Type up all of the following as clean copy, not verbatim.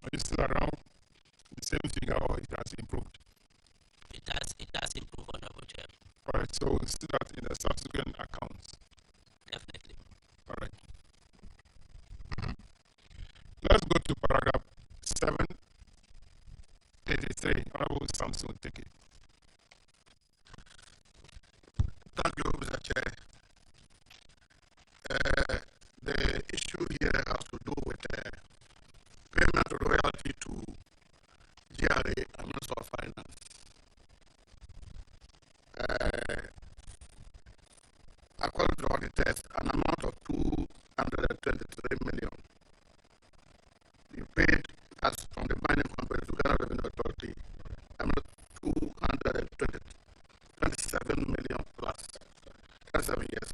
Are you still around the same figure or it has improved? It has improved, Honorable Chair. All right, so we see that in the subsequent accounts. Definitely. All right. Let's go to paragraph 783. Honorable Samson, take it. Thank you, Mr. Chair. The issue here has to do with payment of royalty to GRA and Minister of Finance. According to auditors, an amount of 223 million be paid as from the mining company to Ghana Revenue Authority, and 227 million plus 27 years.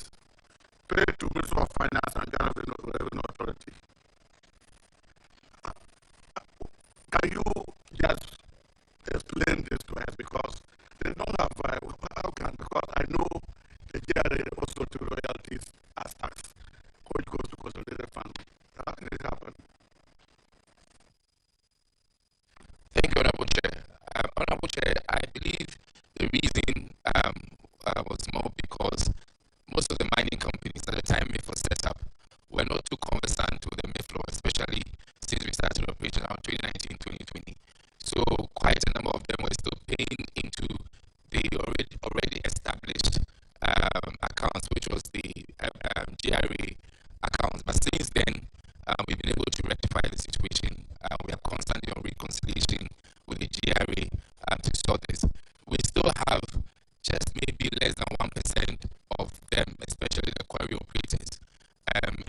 Paid to Minister of Finance and Ghana Revenue Authority. Can you just explain this to us? Because they don't have, how can, because I know the GRA also to royalties as tax, which goes to consolidated fund. How can it happen? Thank you, Honorable Chair. Honorable Chair, I believe the reason was more because most of the mining companies at the time MIF was set up were not too conversant with the MIF law, especially since we started operation around 2019-2020. So quite a number of them were still paying into the already established accounts, which was the GRA accounts. But since then, we've been able to rectify the situation. We are constantly on reconciliation with the GRA to sort this. We still have just maybe less than 1% of them, especially the quarry operators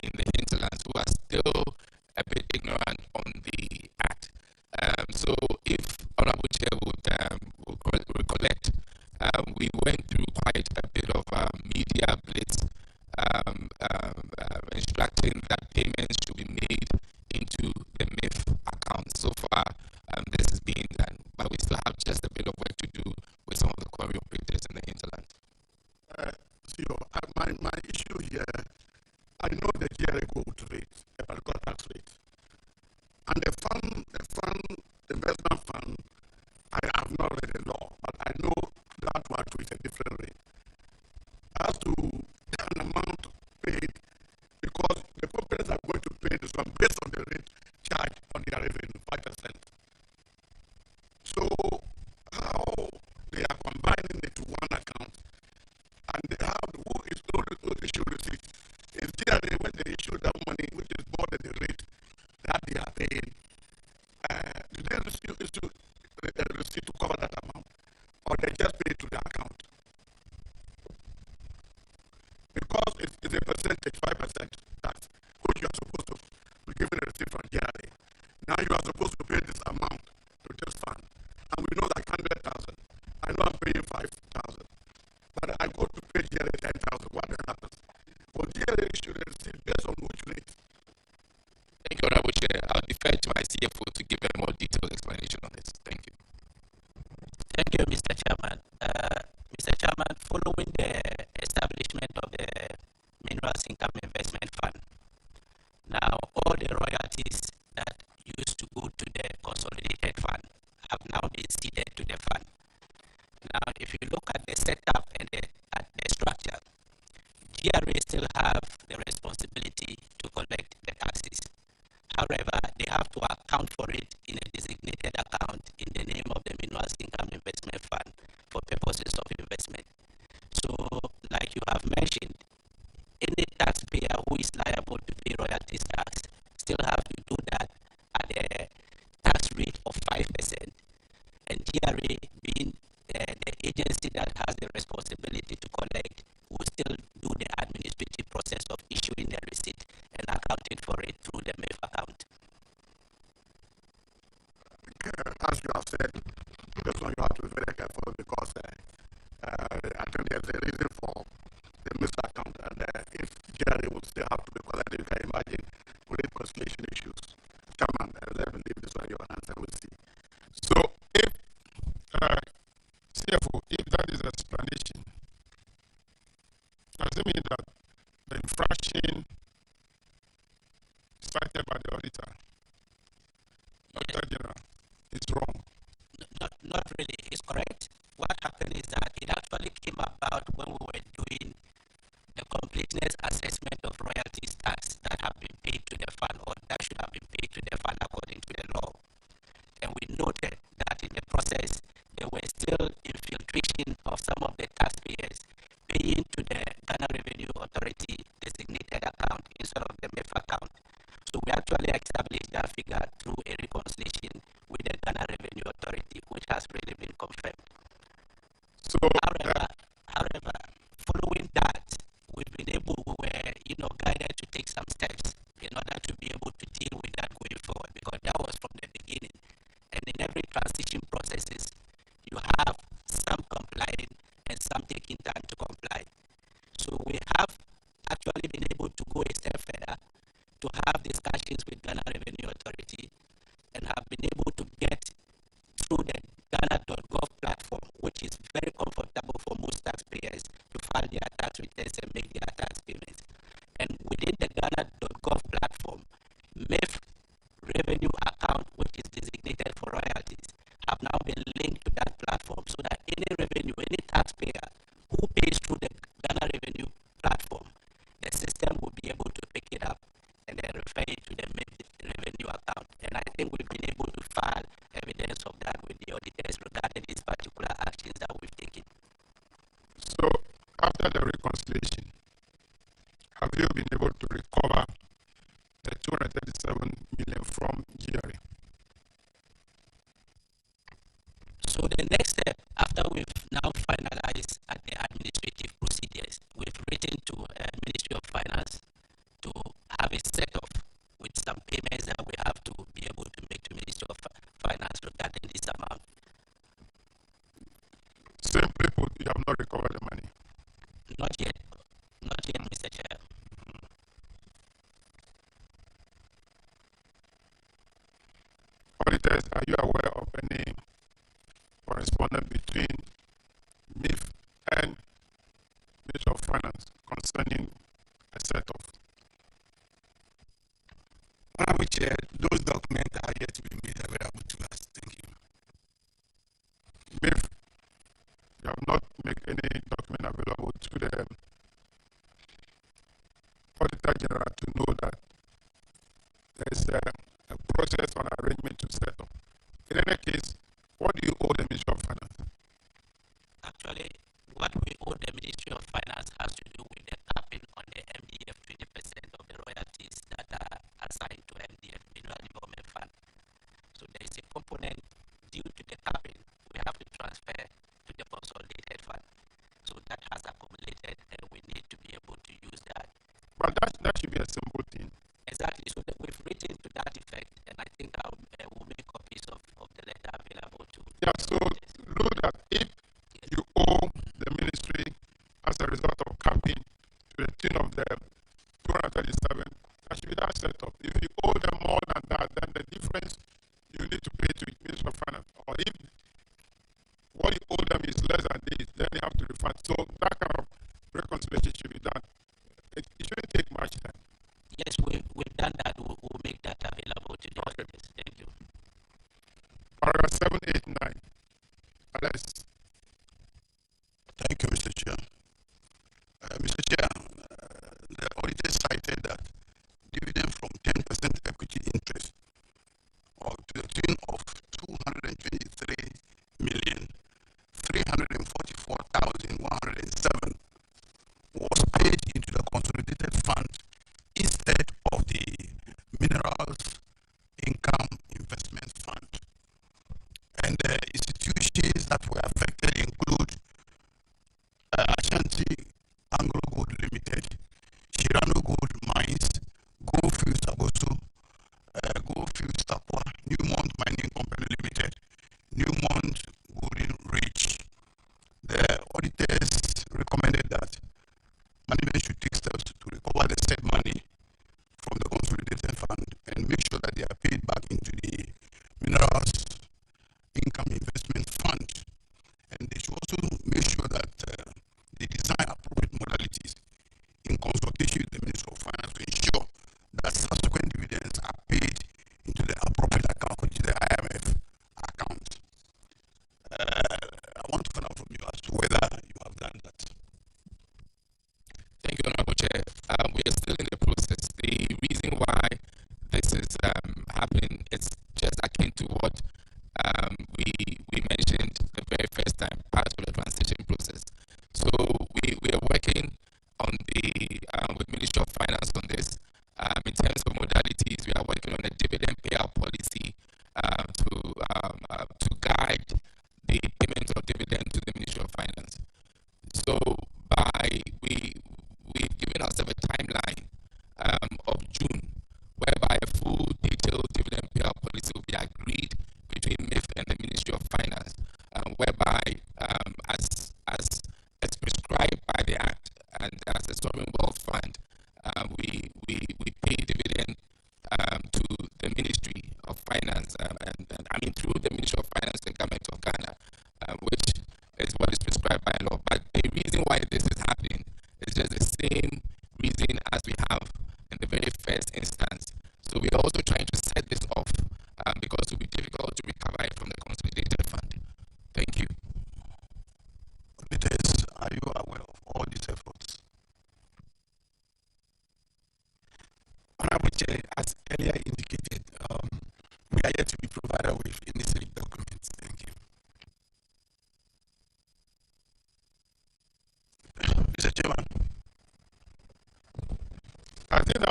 in the hinterlands, who are still a bit ignorant on the act. So if Honorable Chair would recollect, we went through quite a bit of media blitz instructing that payments should be made into the MIF account. So far, this is being done, but we still have just a bit of work to do with some of the quarry operators in the hinterland. My issue here, I know the GRA gold rate, the particular tax rate, and the investment fund, I have not read the law, but I know that one is a different rate. As to an amount paid, because the companies are going to pay this one based on the rate charged on their revenue, 5%. So how they are combining it to one account, and who issue receipts? Is GRA when they issue that money, which is more than the rate that they are paying? Do they issue the receipt to cover that amount, or they just pay it to the account? Because it's a percentage, 5% tax, which you are supposed to be given a receipt from GRA. Now you are supposed to pay this amount to this fund, and we know that 100,000. I know I'm paying 5,000, but I go to pay GRA 10,000. What then happens? Well, GRA issue the receipt based on which rate? Thank you, Honorable Chair. I'll defer to my CFO to give a more detailed explanation on this. Thank you. Thank you, Mr. Chairman. Mr. Chairman, following the establishment of the Minerals Income Investment Fund, now all the royalties that used to go to the consolidated fund have now been ceded to the fund. Now, if you look at the setup and at the structure, GRA still have the responsibility to collect the taxes. However, they have to account for it in a designated account in the name of the Minerals Income Investment Fund for purposes of investment. So, like you have mentioned, any taxpayer who is liable to pay royalties tax still have to do that at a tax rate of 5%. And GRA, being the agency that has the responsibility to collect, will still do the administrative process of issuing the receipt and accounting for it through the MIF account. As you have said, this one you have to be very careful, because I think there's a reason for the MIF account, and if GRA will still have to be collected, you can imagine with reconciliation issues. Chairman, let me leave this one your hands and we'll see. So if CFO, if that is the explanation, does it mean that the infraction cited by the auditor, that Not really. It's correct. What happened is that it actually came about when we were doing the completeness assessment of royalties tax that have been paid to the fund or that should have been paid to the fund according to the law. And we noted that in the process, there were still infiltration of some of the taxpayers paying to the Ghana Revenue Authority designated account instead of the MEF account. So we actually established that figure through a reconciliation with the Ghana Revenue Authority, which has really been confirmed. So, however, following that, we were guided to take some steps in order to be able to deal with that going forward, because that was from the beginning. And in every transition processes, you have some complying and some taking time to comply. So we have actually been able to go a step further to have discussions with Ghana Revenue Authority and have been able to get through the Ghana.gov platform, which is very comfortable for most taxpayers to file their tax returns and make their tax payments. And within the Ghana.gov platform, MEF revenue account, which is designated for royalties, have now been linked to that platform so that any revenue, any taxpayer who pays through the Ghana Revenue platform, the system will be able to pick it up and then refer it to the MEF revenue account. And I think we've been able to file evidence of that with the auditors regarding these particular actions that we've taken. So, after the reconciliation, have you been able to recover the 237 million from GRA? So the next step, after we've now finalized at the administrative procedures, we've written to Ministry of Finance to have a set-off with some payments that we have to be able to make to Ministry of Finance regarding this amount. Simply put, you have not recovered the money. Not yet, Mr. Chair. Auditors, are you aware of any correspondence between MIF and Ministry of Finance concerning a set-off? Honorable Chair, those documents are yet to be made available to us. Thank you. MIF, you have not made any document available to the Auditor General to know that there is a process or arrangement to settle. In any case, what do you owe the Ministry of Finance? Actually, what we owe the Ministry of Finance has to do with the capping on the MDF 20% of the royalties that are assigned to MDF, Mineral Development Fund. So there is a component due to the capping we have to transfer to the consolidated fund. So that has accumulated and we need to be able to use that. But that should be a simple thing. Exactly. So that we've written to that effect, and I think we'll make copies of the letter available to. Yeah, so look that if you owe the ministry as a result of capping to the tune of the 237, that should be that set up. If you owe them more than that, then the difference you need to pay to the Ministry of Finance. Or if what you owe them is less than this, then you have to refund. So that kind of reconciliation should be done. It shouldn't take much time. Yes, we've done that. We'll make that available to the auditors. Thank you. Paragraph 789.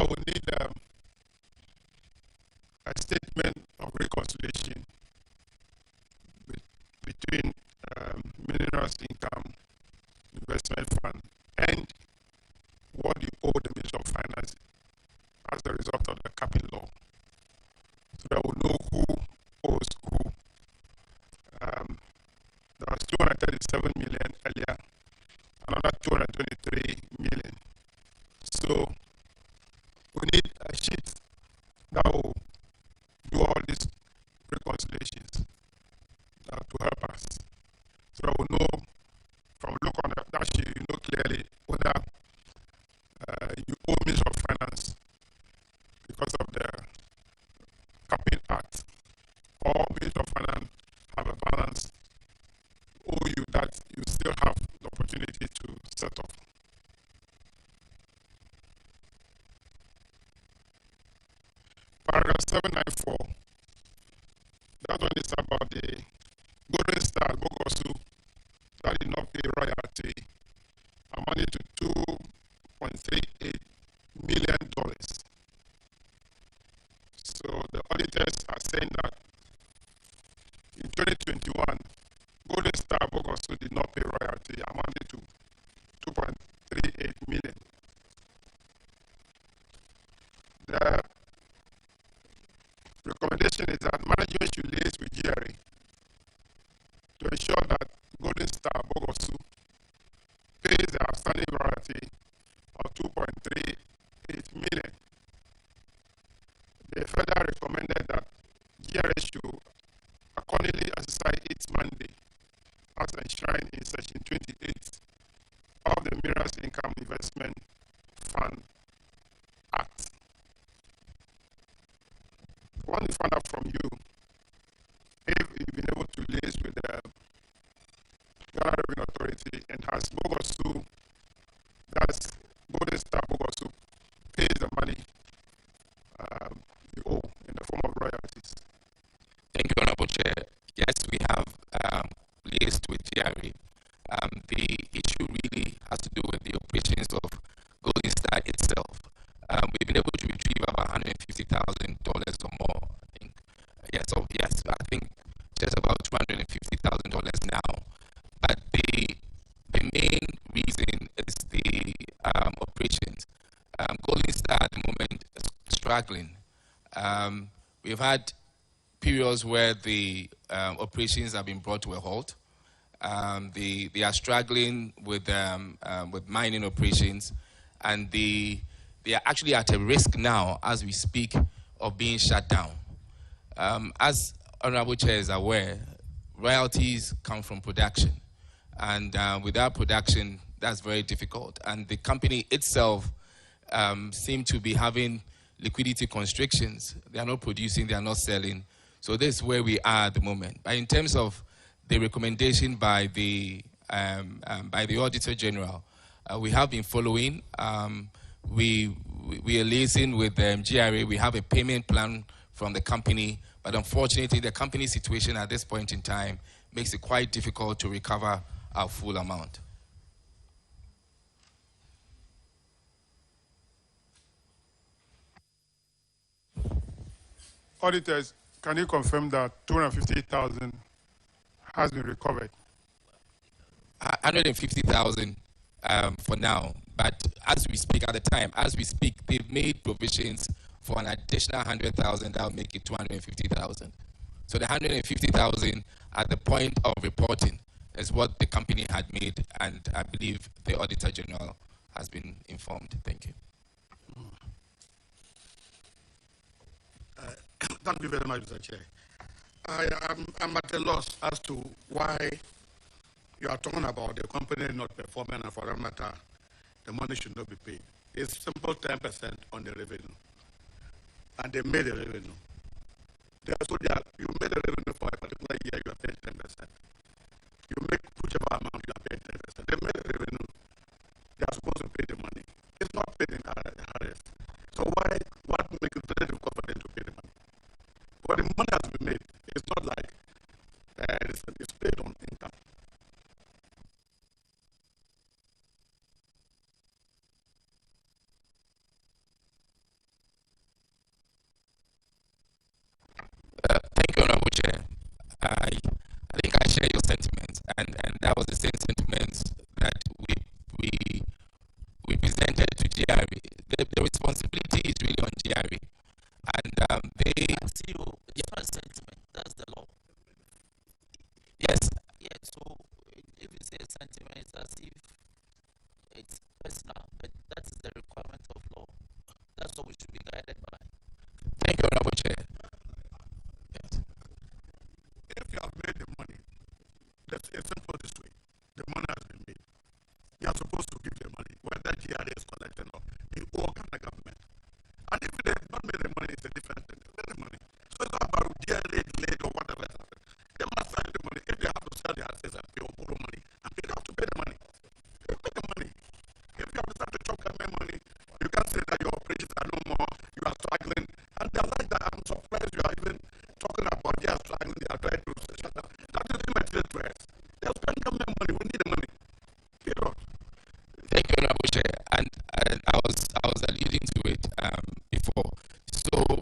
Now we need a statement of reconciliation between Minerals Income Investment Fund and what you owe the Ministry of Finance as a result of the capping law, so that we know who owes who. There was 237 million earlier, another 223 million. So we need a sheet that will do all these reconciliations to help us, so that we know, from look on that sheet, you know clearly whether you owe Ministry of Finance because of the capping act, or Ministry of Finance have a balance owe you that you still have the opportunity to settle. Paragraph 794, that one is about the Golden Star Bogosu that did not pay royalty amounting to $2.38 million. So the auditors are saying that in 2021, Golden Star Bogosu did not pay royalty amounting to $2.38 million. The recommendation is that management should liaise with GRA to ensure that Golden Star Bogosu pays the outstanding royalty of $2.38 million. They further recommended that GRA should accordingly exercise its mandate as enshrined in Section 28 of the Minerals Income Investment Fund Act. I want to find out from you if you've been able to liaise with the Ghana Revenue Authority, and has Bogosu, that's Golden Star Bogosu, pays the money you owe in the form of royalties. Thank you, Honorable Chair. Yes, we have liaised with GRA. The issue really has to do with the operations of Golden Star itself. We've been able to retrieve about $150,000 or more, I think. Yes, I think just about $250,000 now. But the main reason is the operations. Golden Star at the moment is struggling. We've had periods where the operations have been brought to a halt. They are struggling with mining operations, and they are actually at a risk now as we speak of being shut down. As Honorable Chair is aware, royalties come from production, and without production, that's very difficult. And the company itself seems to be having liquidity constrictions. They are not producing, they are not selling. So this is where we are at the moment. But in terms of the recommendation by the Auditor General, we have been following. We are liaising with GRA. We have a payment plan from the company, but unfortunately, the company situation at this point in time makes it quite difficult to recover our full amount. Auditors, can you confirm that 250,000 has been recovered? 150,000 for now, but as we speak, at the time, as we speak, they've made provisions for an additional 100,000 that will make it 250,000. So the 150,000 at the point of reporting is what the company had made, and I believe the Auditor General has been informed. Thank you. Thank you very much, Mr. Chair. I'm at a loss as to why you are talking about the company not performing, and for that matter, the money should not be paid. It's simple 10% on the revenue. And they made the revenue. You made the revenue for a particular year, you are paying 10%. You make whichever amount, you are paying 10%. They made the revenue. They are supposed to pay the money. It's not paid in RS. So what makes it very difficult for them to pay the money? But the money has been made. It's not like it's paid on income. sentiments, and that was the same sentiments that we presented to GRE. The responsibility is really on GRE, and they. As you, it's not a sentiment. That's the law. Yes. Yeah. So if you say sentiment, it's as if it's personal, but that is the requirement of law. That's what we should be guided by. Thank you, Honorable Chair. Yes. If you have made the money, let's say simple this way, the money has been made. You are supposed to give the money, whether GRA is collecting or the whole kind of government. And if they have not made the money, it's a different thing. They made the money. So it's not about GRA delayed or whatever. They must sell the money. If they have to sell their assets and pay or borrow money, and they have to pay the money. They pay the money. If you have to start to chop government money, you can't say that your operations are no more, you are struggling. And they're like that. I'm surprised you are even talking about they are struggling, they are trying to shut down. That is immaterial to us. They are spending government money. We need the money. Period. Thank you, Honorable Chair. And I was alluding to it before. So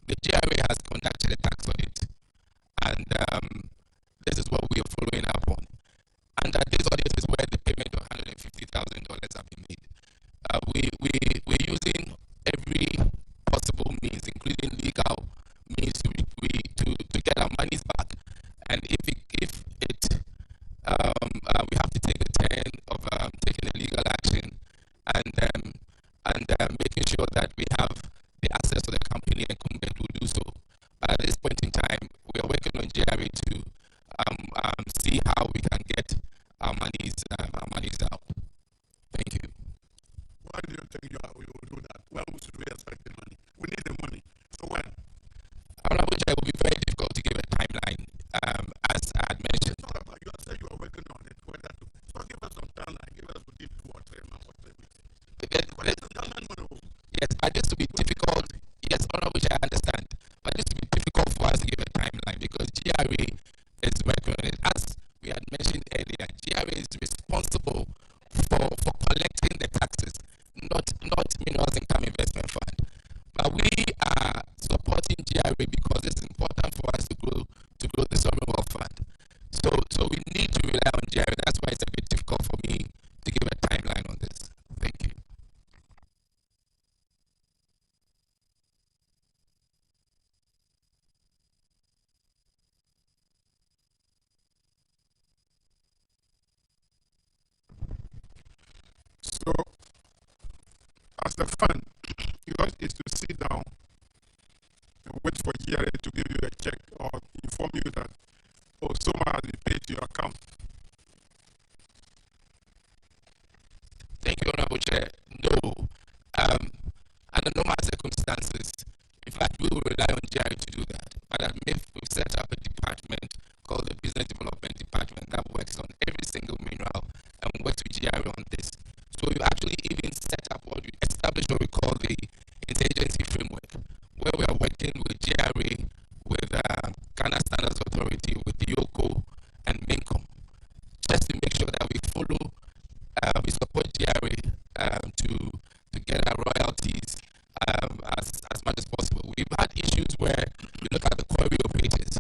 the GRA has conducted a tax audit, and this is what we are following up on. And this audit is where the payment of $150,000 have been made. We're using every possible means, including legal means, to get our monies back. And if we have to take the turn of taking a legal action and making sure that we have the access to the company and Kumbet will do so. At this point in time, we are working on GRA to see how we can get our monies out. Thank you. Why do you think you will do that? When we should we expect the money? We need the money. So when? Honorable Chair, it will be very difficult to give a timeline, as I had mentioned. It's not about you said you are working on it. Whether to so give us some timeline. Give us within 2 or 3 months or 3 weeks. Yes, but this will be difficult. Yes, Honorable Chair, I understand. But this will be difficult for us to give a timeline because GRA is working on it. As we had mentioned earlier, GRA is responsible for collecting the taxes, not Minerals Income Investment Fund. But we are supporting GRA because it's important for us to grow the sovereign wealth fund. So we need to rely on GRA. That's why it's a bit difficult for me to give a timeline on this. Thank you. So, as the fund, yours is to sit down and wait for GRA to give you a check or inform you that, oh, so much has been paid to your account. Thank you, Honorable Chair. No. Under normal circumstances, in fact, we will rely on GRA to do that. But at MIF, we've set up a department called the Business Development Department that works on every single mineral and works with GRA on this. So we've actually even set up established what we call the interagency framework, where we are working with GRA, with Ghana Standards Authority, with the YOCO and MINCOM, just to make sure that we follow, we support GRA to get our royalties as much as possible. We've had issues where you look at the quarry operators.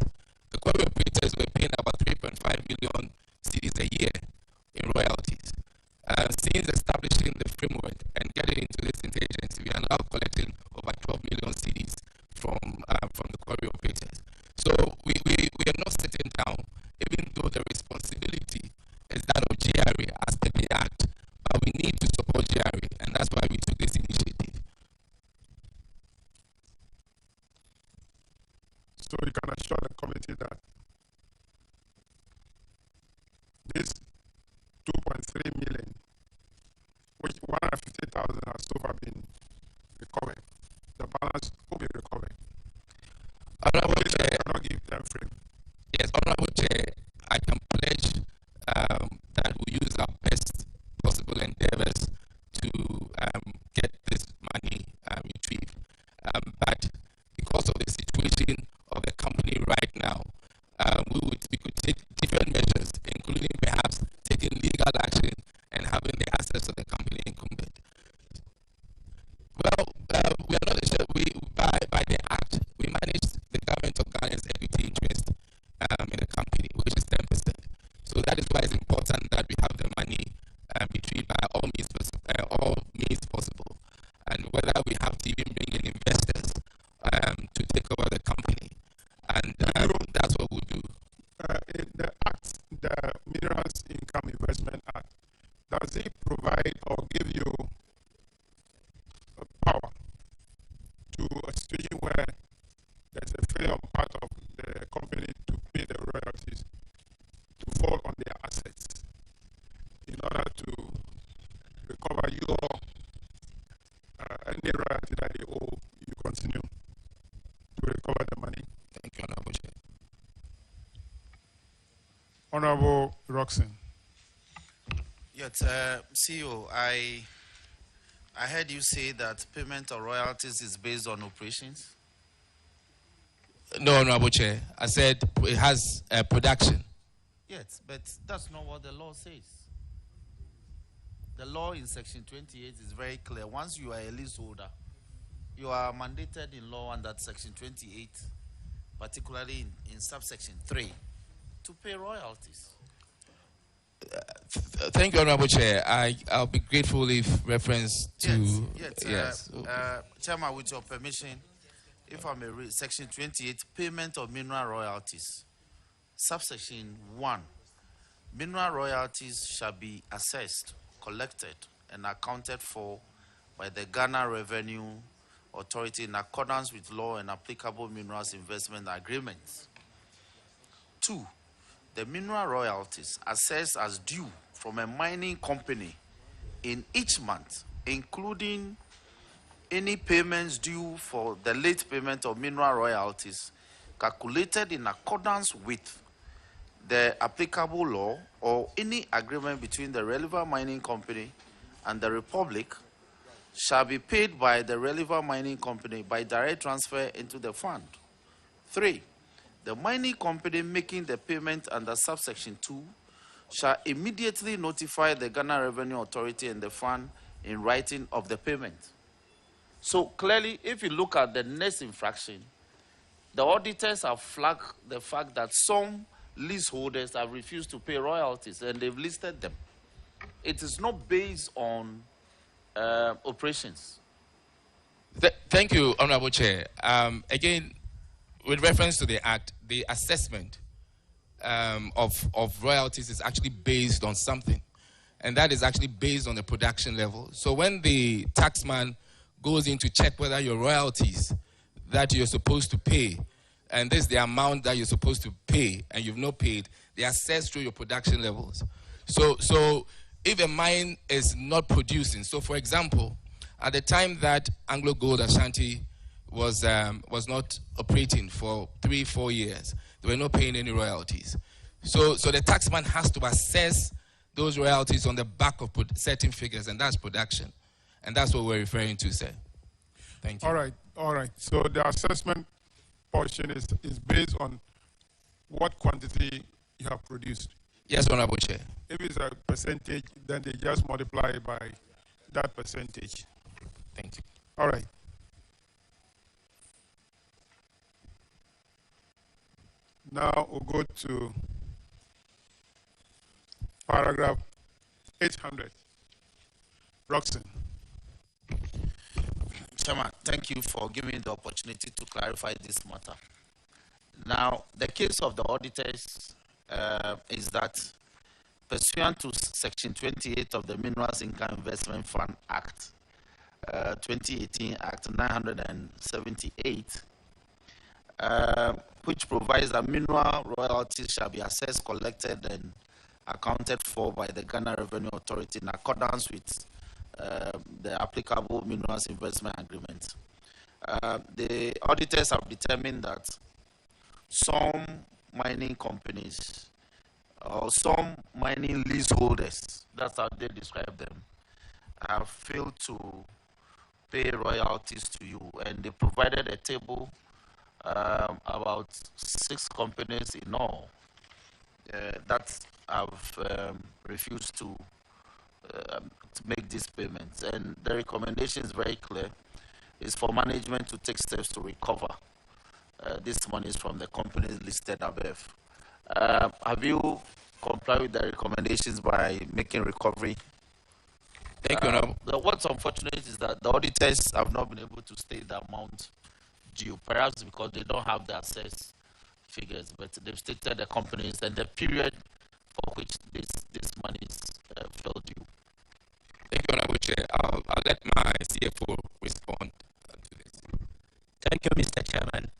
The quarry operators were paying about 3.5 million cedis a year in royalties. Since establishing the framework and getting into this interagency, we are now collecting over 12 million cedis from the quarry operators. So we are not sitting down, even though the responsibility is that of GRA as per the Act, but we need to support GRA, and that's why we took this initiative. So you can assure the committee that this 2.3 million, which 150,000 has so far been recovered, the balance will be recovered. Honorable Chair, I cannot give time frame. yes, Honorable Chair, I can pledge that we use our best possible endeavors to get this money retrieved. But because of the situation of the company right now, failure on part of the company to pay the royalties to fall on their assets in order to recover your any royalty that they owe, you continue to recover the money. Thank you, Honorable Chair. Honorable Roxon. Yes, CEO, I heard you say that payment of royalties is based on operations. No, Honorable Chair. I said it has production. Yes, but that's not what the law says. The law in Section 28 is very clear. Once you are a leaseholder, you are mandated in law under Section 28, particularly in subsection 3, to pay royalties. Thank you, Honorable Chair. I'll be grateful if reference to yes. Chairman, with your permission, if I may read Section 28, payment of mineral royalties. Subsection 1, mineral royalties shall be assessed, collected, and accounted for by the Ghana Revenue Authority in accordance with law and applicable minerals investment agreements. 2, the mineral royalties assessed as due from a mining company in each month, including any payments due for the late payment of mineral royalties, calculated in accordance with the applicable law or any agreement between the relevant mining company and the Republic, shall be paid by the relevant mining company by direct transfer into the fund. 3, the mining company making the payment under subsection 2 shall immediately notify the Ghana Revenue Authority and the fund in writing of the payment. So clearly, if you look at the next infraction, the auditors have flagged the fact that some leaseholders have refused to pay royalties, and they've listed them. It is not based on operations. Thank you, Honorable Chair. Again, with reference to the Act, the assessment of royalties is actually based on something, and that is actually based on the production level. So when the taxman goes in to check whether your royalties that you're supposed to pay, and this is the amount that you're supposed to pay, and you've not paid, they assess through your production levels. So if a mine is not producing, so for example, at the time that Anglo Gold Ashanti was not operating for 3-4 years, they were not paying any royalties. So the taxman has to assess those royalties on the back of certain figures, and that's production. And that's what we're referring to, sir. Thank you. All right. So the assessment portion is based on what quantity you have produced. Yes, Honorable Chair. If it's a percentage, then they just multiply it by that percentage. Thank you. All right. Now we'll go to paragraph 800. Roxon. Chairman, thank you for giving me the opportunity to clarify this matter. Now, the case of the auditors is that pursuant to Section 28 of the Minerals Income Investment Fund Act, 2018 Act 978, which provides that mineral royalties shall be assessed, collected, and accounted for by the Ghana Revenue Authority in accordance with the applicable minerals investment agreement. The auditors have determined that some mining companies or some mining leaseholders, that's how they describe them, have failed to pay royalties to you, and they provided a table about 6 companies in all that have refused to make these payments. And the recommendation is very clear: is for management to take steps to recover this money from the companies listed above. Have you complied with the recommendations by making recovery? Thank you, Honorable. What's unfortunate is that the auditors have not been able to state the amount due, perhaps because they don't have the access figures, but they've stated the companies and the period for which this money is fell due. Thank you, Honorable Chair. I'll let my CFO respond to this. Thank you, Mr. Chairman.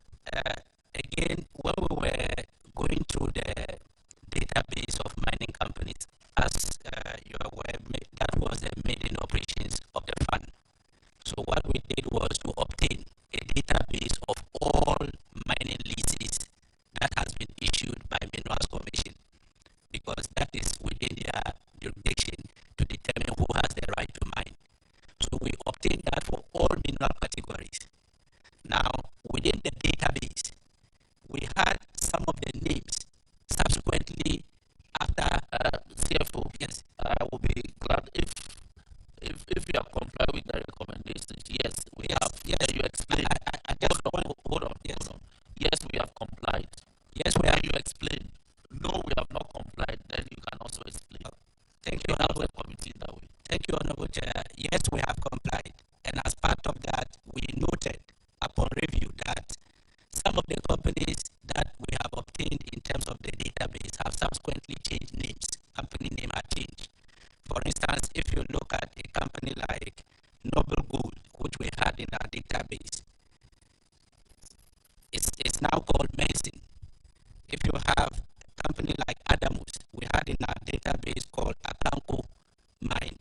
companies that we have obtained in terms of the database have subsequently changed names. Company name are changed. For instance, if you look at a company like Noble Gold, which we had in our database, it's now called Mason. If you have a company like Adamus, we had in our database called Akanko Mine.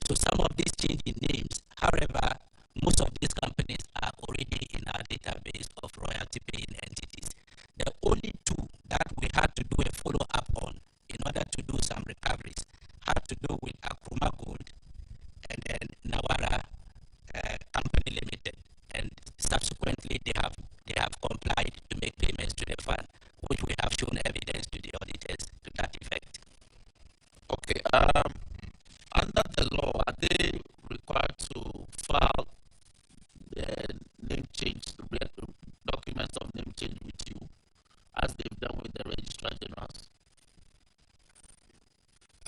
So some of these changing names, however, most of these companies are already in our database of royalty paying entities. The only two that we had to do a follow-up on in order to do some recoveries had to do with Akruma Gold and then Nawara Company Limited. And subsequently they have complied to make payments to the fund, which we have shown evidence to the auditors to that effect. Okay. Under the law, are they required to file the name change, documents of name change with you, as they've done with the Registrar Generals?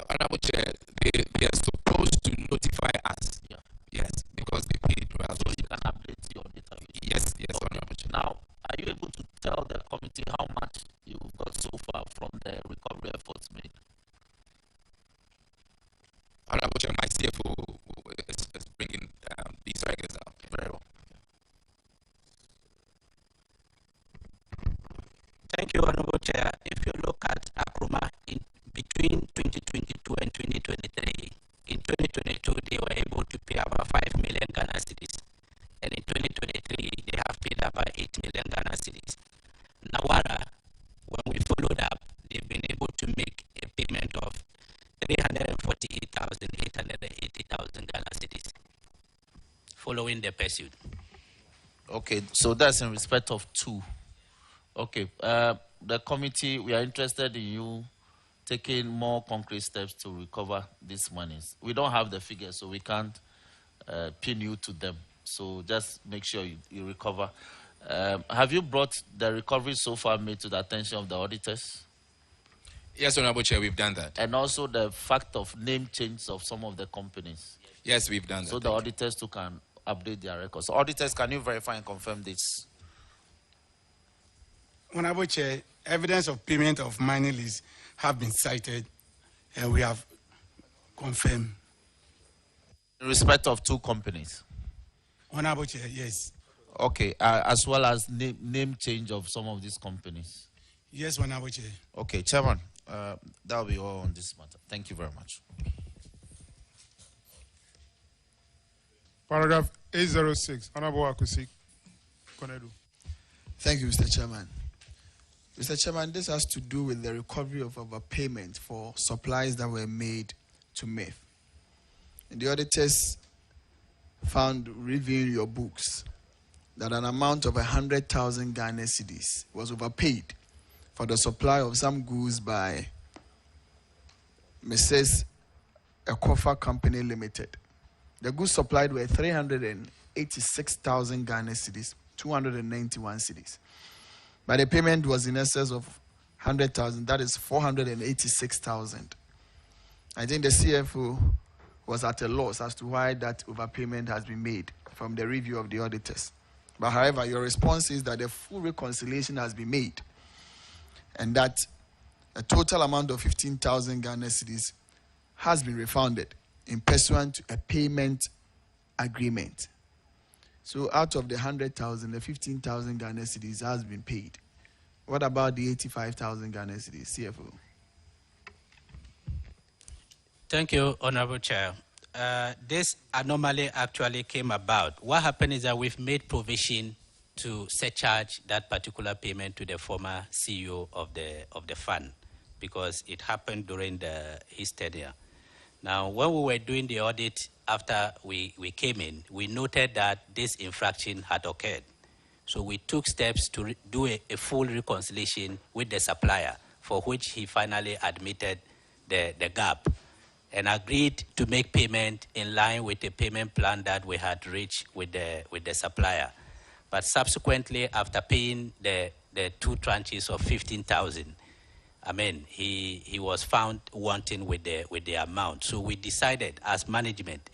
Honorable Chair, they are supposed to notify us. Yeah. Yes, because they paid royalties. So you can update your database. Yes, Okay. Honorable Chair. Now, are you able to tell the committee how much you've got so far from the recovery efforts made? Honorable Chair, my CFO is bringing these figures out. Very well. Thank you, Honorable Chair. If you look at Akruma in between 2022 and 2023, in 2022 they were able to pay about 5 million Ghana cedis, and in 2023 they have paid about 8 million Ghana cedis. Nawara, when we followed up, they've been able to make a payment of 348,880,000 Ghana cedis, following the pursuit. Okay, so that's in respect of two. Okay, the committee, we are interested in you taking more concrete steps to recover these monies. We don't have the figures, so we can't pin you to them. So just make sure you recover. Have you brought the recovery so far made to the attention of the auditors? Yes, Honorable Chair, we've done that. And also the fact of name change of some of the companies. Yes, we've done that. So the auditors too can update their records. So auditors, can you verify and confirm this? Honorable Chair, evidence of payment of mining lease have been cited and we have confirmed. In respect of two companies? Honorable Chair, yes. Okay, as well as name change of some of these companies? Yes, Honorable Chair. Okay, Chairman, that will be all on this matter. Thank you very much. Paragraph 806, Honorable Akusi Konedu. Thank you, Mr. Chairman. Mr. Chairman, this has to do with the recovery of overpayment for supplies that were made to MEF. And the auditors found, reviewing your books, that an amount of 100,000 Ghana cedis was overpaid for the supply of some goods by Mrs. Ekofa Company Limited. The goods supplied were 386,000 Ghana cedis, 291 cedis. But the payment was in excess of 100,000, that is 486,000. I think the CFO was at a loss as to why that overpayment has been made from the review of the auditors. But however, your response is that the full reconciliation has been made and that a total amount of 15,000 Ghana cedis has been refunded in pursuant to a payment agreement. So out of the 100,000, the 15,000 Ghana cedis has been paid. What about the 85,000 Ghana cedis, CFO? Thank you, Honorable Chair. This anomaly actually came about. What happened is that we've made provision to surcharge that particular payment to the former CEO of the fund because it happened during his tenure. Now, when we were doing the audit after we came in, we noted that this infraction had occurred. So we took steps to do a full reconciliation with the supplier, for which he finally admitted the gap and agreed to make payment in line with the payment plan that we had reached with the supplier. But subsequently, after paying the two tranches of 15,000, he was found wanting with the amount. So we decided as management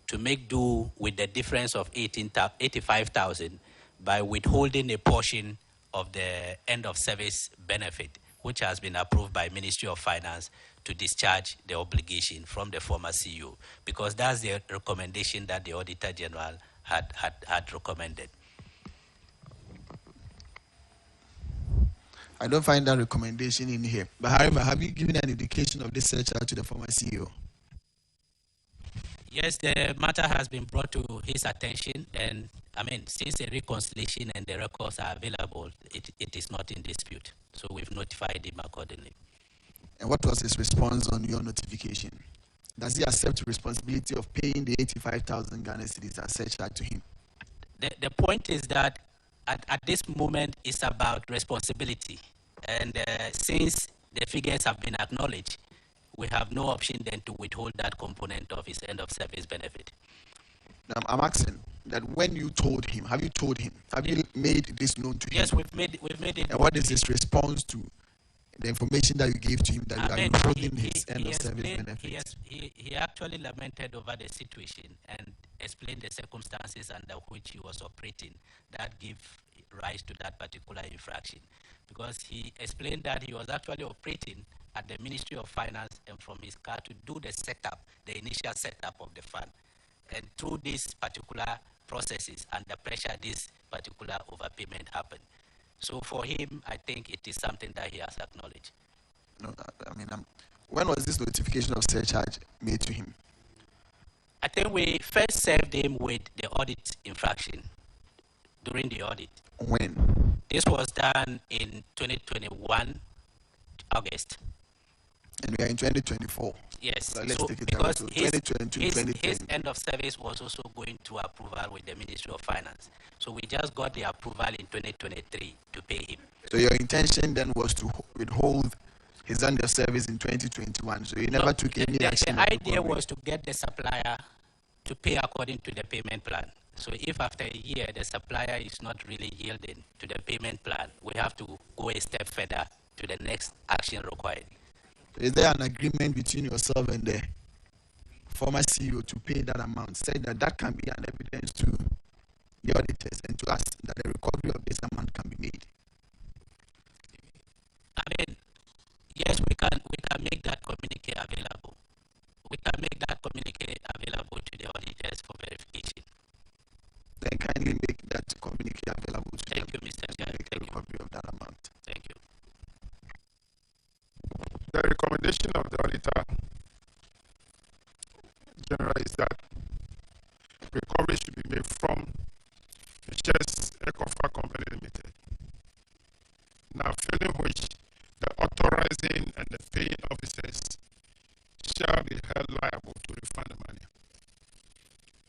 to make do with the difference of 85,000 by withholding a portion of the end of service benefit, which has been approved by Ministry of Finance to discharge the obligation from the former CEO, because that's the recommendation that the Auditor General had recommended. I don't find that recommendation in here. But however, have you given an indication of this surcharge to the former CEO? Yes, the matter has been brought to his attention, and I mean, since the reconciliation and the records are available, it is not in dispute. So we've notified him accordingly. And what was his response on your notification? Does he accept responsibility of paying the 85,000 Ghana cedis as surcharge to him? The point is that at this moment, it's about responsibility. And since the figures have been acknowledged, we have no option then to withhold that component of his end of service benefit. Now, I'm asking that when you told him, have you told him? Have you made this known to him? Yes, we've made it. And what is his response to the information that you gave to him that you are withholding his end of service benefit? He actually lamented over the situation and explained the circumstances under which he was operating that give rise to that particular infraction. Because he explained that he was actually operating at the Ministry of Finance and from his car to do the setup, the initial setup of the fund. And through these particular processes, under pressure, this particular overpayment happened. So for him, I think it is something that he has acknowledged. No, I mean, when was this notification of surcharge made to him? I think we first served him with the audit infraction during the audit. When? This was done in 2021, August. And we are in 2024. Yes, so let's take it because his end of service was also going to approval with the Ministry of Finance. So we just got the approval in 2023 to pay him. So your intention then was to withhold his end of service in 2021. So you never took any action. The idea was to get the supplier to pay according to the payment plan. So if after a year the supplier is not really yielding to the payment plan, we have to go a step further to the next action required. Is there an agreement between yourself and the former CEO to pay that amount? Say that can be an evidence to the auditors and to us that the recovery of this amount can be made. I mean, yes, we can make that communique available. We can make that communique available to the auditors for verification. Then kindly make that communique available to them. Thank you, Mr. Chair. Make a recovery of that amount. Thank you. The recommendation of the Auditor General is that recovery should be made from the Chess Ecofa Company Limited. Now, failing which, the authorizing and the paying officers shall be held liable to refund the money.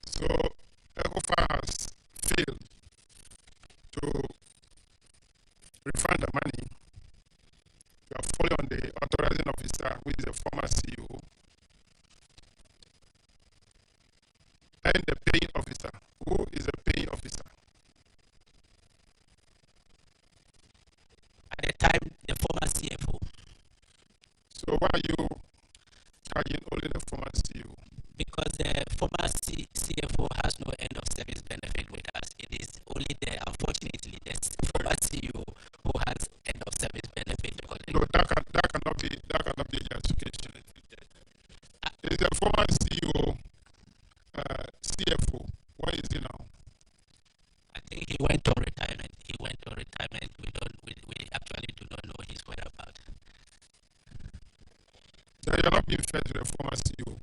So, Ecofa has failed to refund the money. We are following on the authorizing officer, who is the former CEO, and the paying officer, who is a paying officer. At the time, the former CFO. So why are you charging only the former CEO? Because the former CFO has no end of service benefit with us. It is only unfortunately, the former CEO who has end of service benefit. No, that cannot be a justification. Is the former CEO, CFO? Where is he now? I think he went on retirement. We actually do not know his whereabouts. So you're not being fair to the former CEO.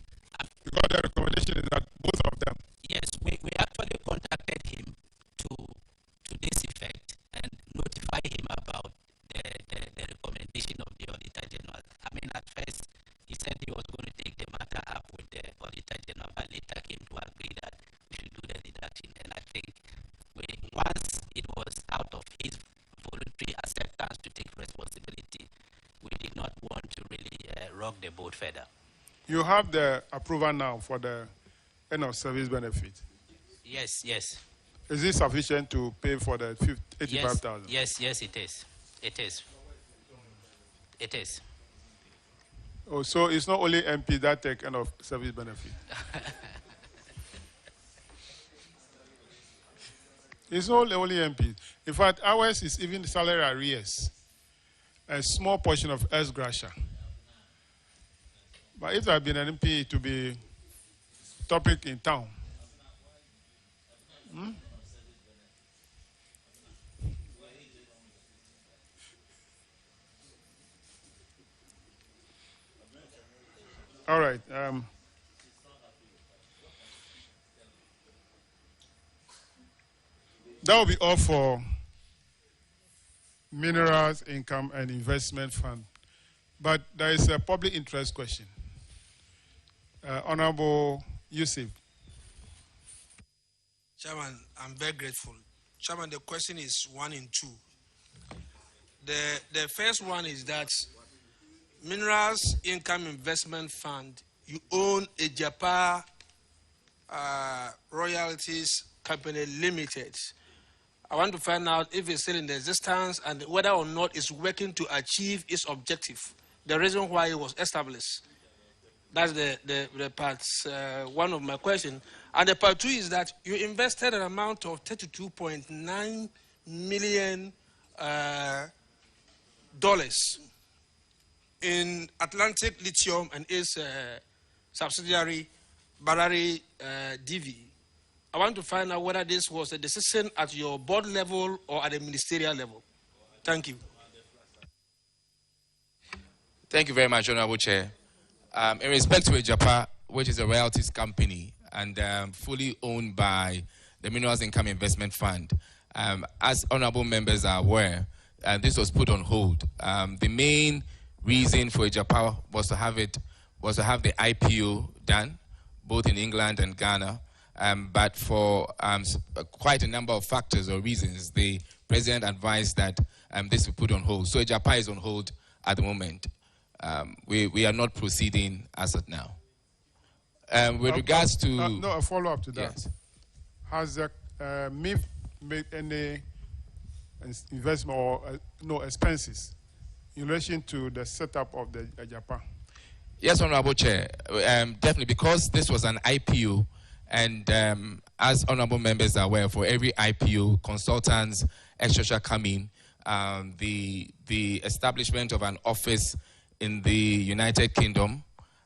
Because the recommendation is that both of them. Yes, we actually contacted him to this effect and notify him about the recommendation of the Auditor General. I mean, at first, he said he was going to take the matter up with the Auditor General, but later came to agree that we should do the deduction. And I think once it was out of his voluntary acceptance to take responsibility, we did not want to really rock the boat further. You have the approval now for the end of service benefit. Yes. Is it sufficient to pay for the 85,000? Yes, it is. It is. Oh, so it's not only MP that take end of service benefit. It's not only MPs. In fact, ours is even salary arrears, a small portion of ex gratia. But if I had been an MP, it would be topic in town. All right. That will be all for Minerals Income and Investment Fund. But there is a public interest question. Honorable Yusuf. Chairman, I'm very grateful. Chairman, the question is 1 and 2. The first one is that Minerals Income Investment Fund, you own a Japan Royalties Company Limited. I want to find out if it's still in existence and whether or not it's working to achieve its objective, the reason why it was established. That's the part one of my question. And the part 2 is that you invested an amount of $32.9 million in Atlantic Lithium and its subsidiary, Barari DV. I want to find out whether this was a decision at your board level or at the ministerial level. Thank you. Thank you very much, Honorable Chair. In respect to Japan, which is a royalties company and fully owned by the Minerals Income Investment Fund, as honorable members are aware, this was put on hold. The main reason for Japan was to have the IPO done, both in England and Ghana. But for quite a number of factors or reasons, the president advised that this be put on hold. So Japan is on hold at the moment. We are not proceeding as of now. With regards to... no, a follow-up to that. Yes. Has the MIF made any investment or no expenses in relation to the setup of the Japan? Yes, Honorable Chair. Definitely, because this was an IPO, and as honorable members are aware, for every IPO, consultants, etc. come in. The establishment of an office in the United Kingdom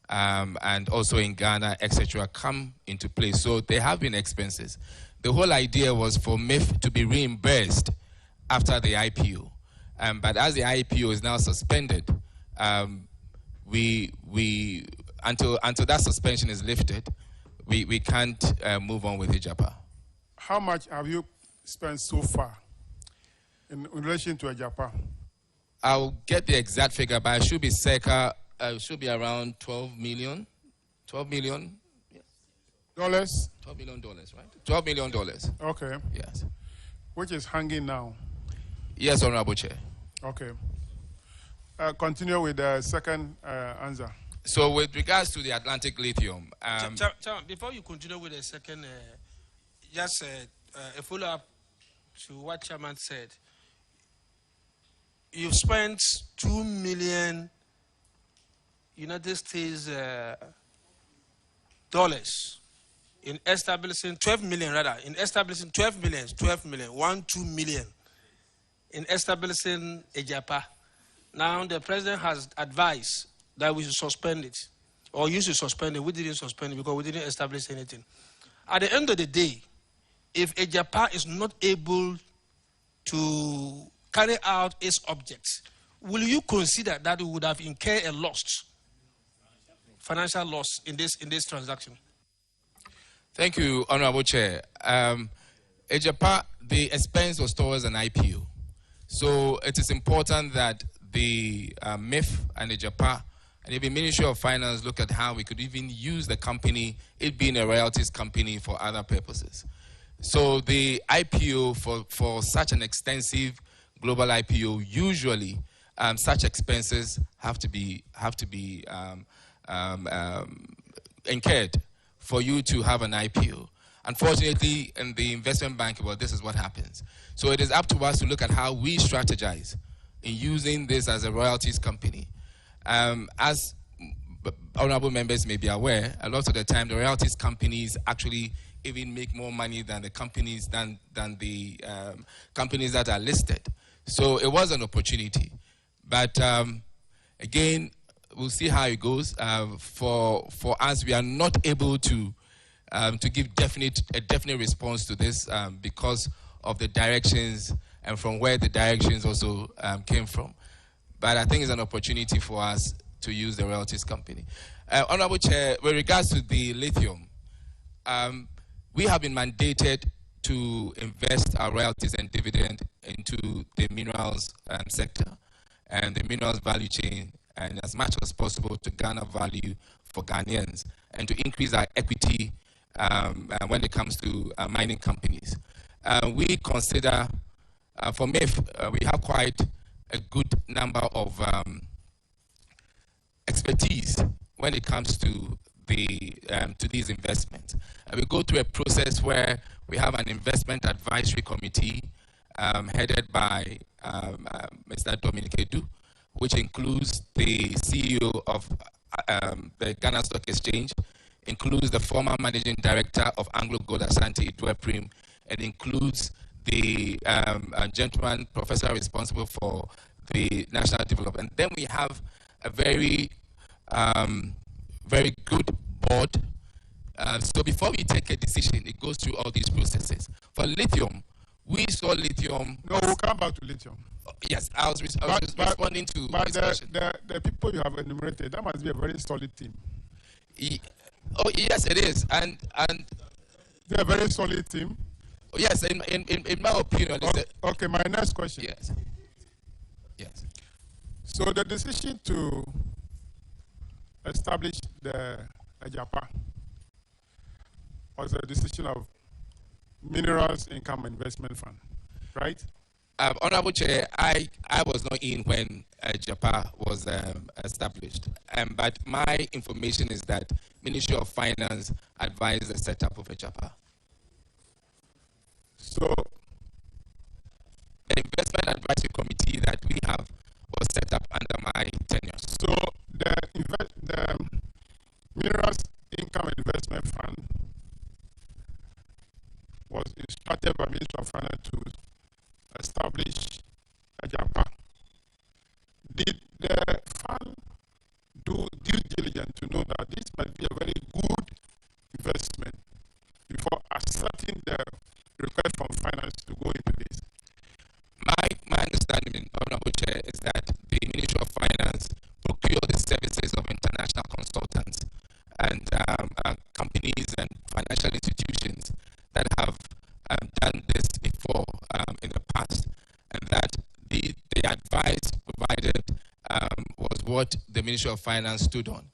and also in Ghana, etc., come into place. So there have been expenses. The whole idea was for MIF to be reimbursed after the IPO. But as the IPO is now suspended, until that suspension is lifted, we can't move on with Ijapa. How much have you spent so far in relation to Ijapa? I'll get the exact figure, but it should be circa, should be around 12 million. 12 million? Yes. Dollars? $12 million, right? $12 million. Okay. Yes. Which is hanging now? Yes, Honorable Chair. Okay. Continue with the second answer. So with regards to the Atlantic Lithium... before you continue with the second, just a follow-up to what Chairman said. You've spent $2 million United States dollars in establishing 12 million rather, in establishing 12 million, 2 million in establishing a Japan. Now the president has advised that we should suspend it, or you should suspend it. We didn't suspend it because we didn't establish anything. At the end of the day, if a Japan is not able to carry out its objects, will you consider that it would have incurred a loss, financial loss in this transaction? Thank you, Honorable Chair. Japan, the expense was towards an IPO. So it is important that the MIF and the Japan and even Ministry of Finance look at how we could even use the company, it being a royalties company, for other purposes. So the IPO, for such an extensive global IPO, usually such expenses have to be incurred for you to have an IPO. Unfortunately, in the investment bank, well, this is what happens. So it is up to us to look at how we strategize in using this as a royalties company. As honorable members may be aware, a lot of the time the royalties companies actually even make more money than the companies than the companies that are listed. So it was an opportunity, but again, we'll see how it goes. For us, we are not able to give a definite response to this because of the directions and from where the directions also came from. But I think it's an opportunity for us to use the royalties company. Honorable Chair, with regards to the lithium, we have been mandated to invest our royalties and dividend into the minerals sector and the minerals value chain, and as much as possible to garner value for Ghanaians and to increase our equity when it comes to mining companies. We consider, for MIF, we have quite a good number of expertise when it comes to these investments. We go through a process where we have an investment advisory committee headed by Mr. Dominic Edu, which includes the CEO of the Ghana Stock Exchange, includes the former managing director of Anglo Gold Ashanti, Dweprim, and includes the gentleman professor responsible for the national development. Then we have a very good board. So before we take a decision, it goes through all these processes. For lithium, we saw lithium. No, we'll come back to lithium. Yes, I was responding to but his question. The people you have enumerated, that must be a very solid team. Oh yes, it is, and they're a very solid team. Yes, in my opinion. Okay, my next question. Yes. Yes. So the decision to establish the AJAPA was a decision of Minerals Income Investment Fund, right? Honorable Chair, I was not in when AJAPA was established, but my information is that Ministry of Finance advised the setup of AJAPA. So the investment advisory committee that we have was set up under my tenure. So the Minerals Income Investment Fund was instructed by Ministry of Finance to establish AJAPA. Did the fund do due diligence to know that this might be a very good investment before accepting the request from finance to go into this? My understanding, Honorable Chair, is that the Ministry of Finance procure the services of international consultants and companies and financial institutions that have done this before in the past, and that the advice provided was what the Ministry of Finance stood on.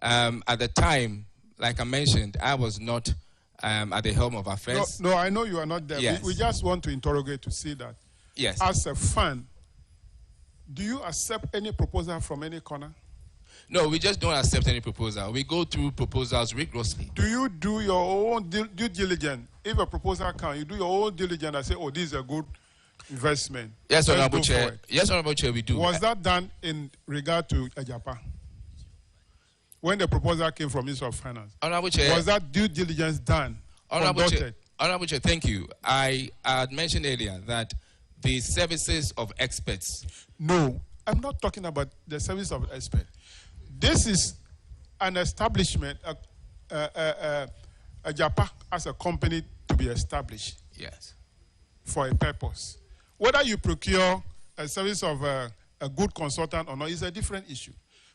At the time, like I mentioned, I was not at the helm of affairs. No, I know you are not there. Yes. We just want to interrogate to see that. Yes. As a fund, do you accept any proposal from any corner? No, we just don't accept any proposal. We go through proposals rigorously. Do you do your own due diligence? If a proposal comes, you do your own diligence and say, oh, this is a good investment. Yes, Honorable Chair. Yes, Honorable Chair, we do. Was that done in regard to AJAPA? When the proposal came from Minister of Finance? Honorable Chair. Was that due diligence done? Honorable Chair, thank you. I had mentioned earlier that the services of experts. No, I'm not talking about the service of experts. This is an establishment, AJAPA as a company to be established. Yes. For a purpose. Whether you procure a service of a good consultant or not is a different issue.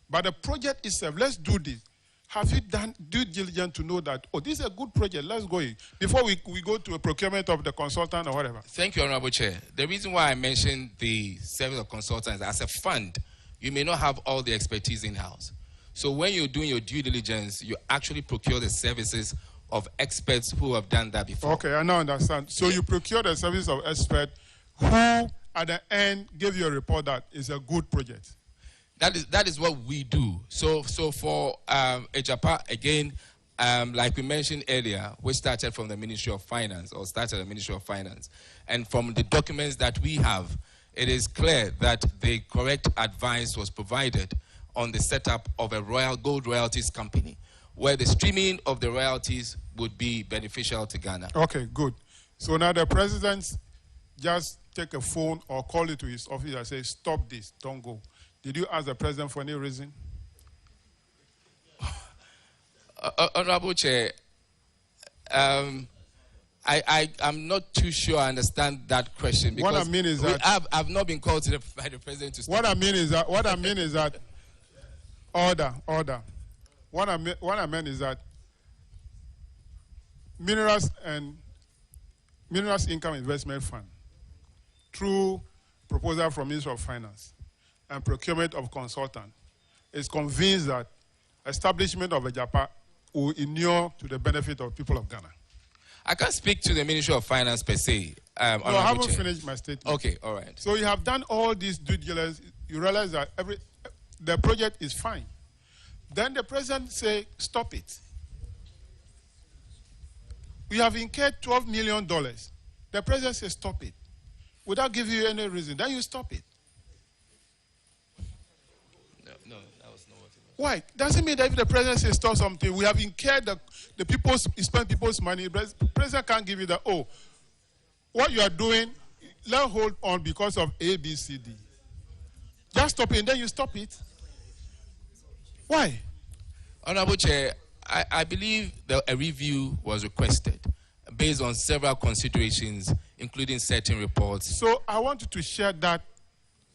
But the project itself, let's do this. Have you done due diligence to know that, oh, this is a good project, let's go in, before we go to a procurement of the consultant or whatever? Thank you, Honorable Chair. The reason why I mentioned the service of consultants as a fund, you may not have all the expertise in-house. So when you're doing your due diligence, you actually procure the services of experts who have done that before. Okay, I now understand. So you procure the service of experts who, at the end, give you a report that is a good project. That is what we do. So for AJAPA, again, like we mentioned earlier, we started from the Ministry of Finance, and from the documents that we have, it is clear that the correct advice was provided on the setup of a gold royalties company, where the streaming of the royalties would be beneficial to Ghana. Okay, good. So now the president just take a phone or call it to his office and say, stop this, don't go. Did you ask the president for any reason? Honorable Chair, I'm not too sure I understand that question, because what I mean is that I've not been called by the president to stop. What I mean is that order. What I meant is that Minerals Income Investment Fund, through proposal from Minister of Finance and procurement of consultant, is convinced that establishment of a JAPA will inure to the benefit of people of Ghana. I can't speak to the Ministry of Finance per se. No, I haven't finished my statement. Okay, all right. So you have done all these due diligence. You realize that the project is fine. Then the president say, stop it. We have incurred $12 million. The president says, stop it. Without giving you any reason, then you stop it. No, that was not what it was. Why? Doesn't mean that if the president says stop something, we have incurred spend people's money. The president can't give you the, oh, what you are doing, let's hold on because of A, B, C, D. Just stop it, and then you stop it. Why? Honorable Chair, I believe that a review was requested based on several considerations, including certain reports. So I want you to share that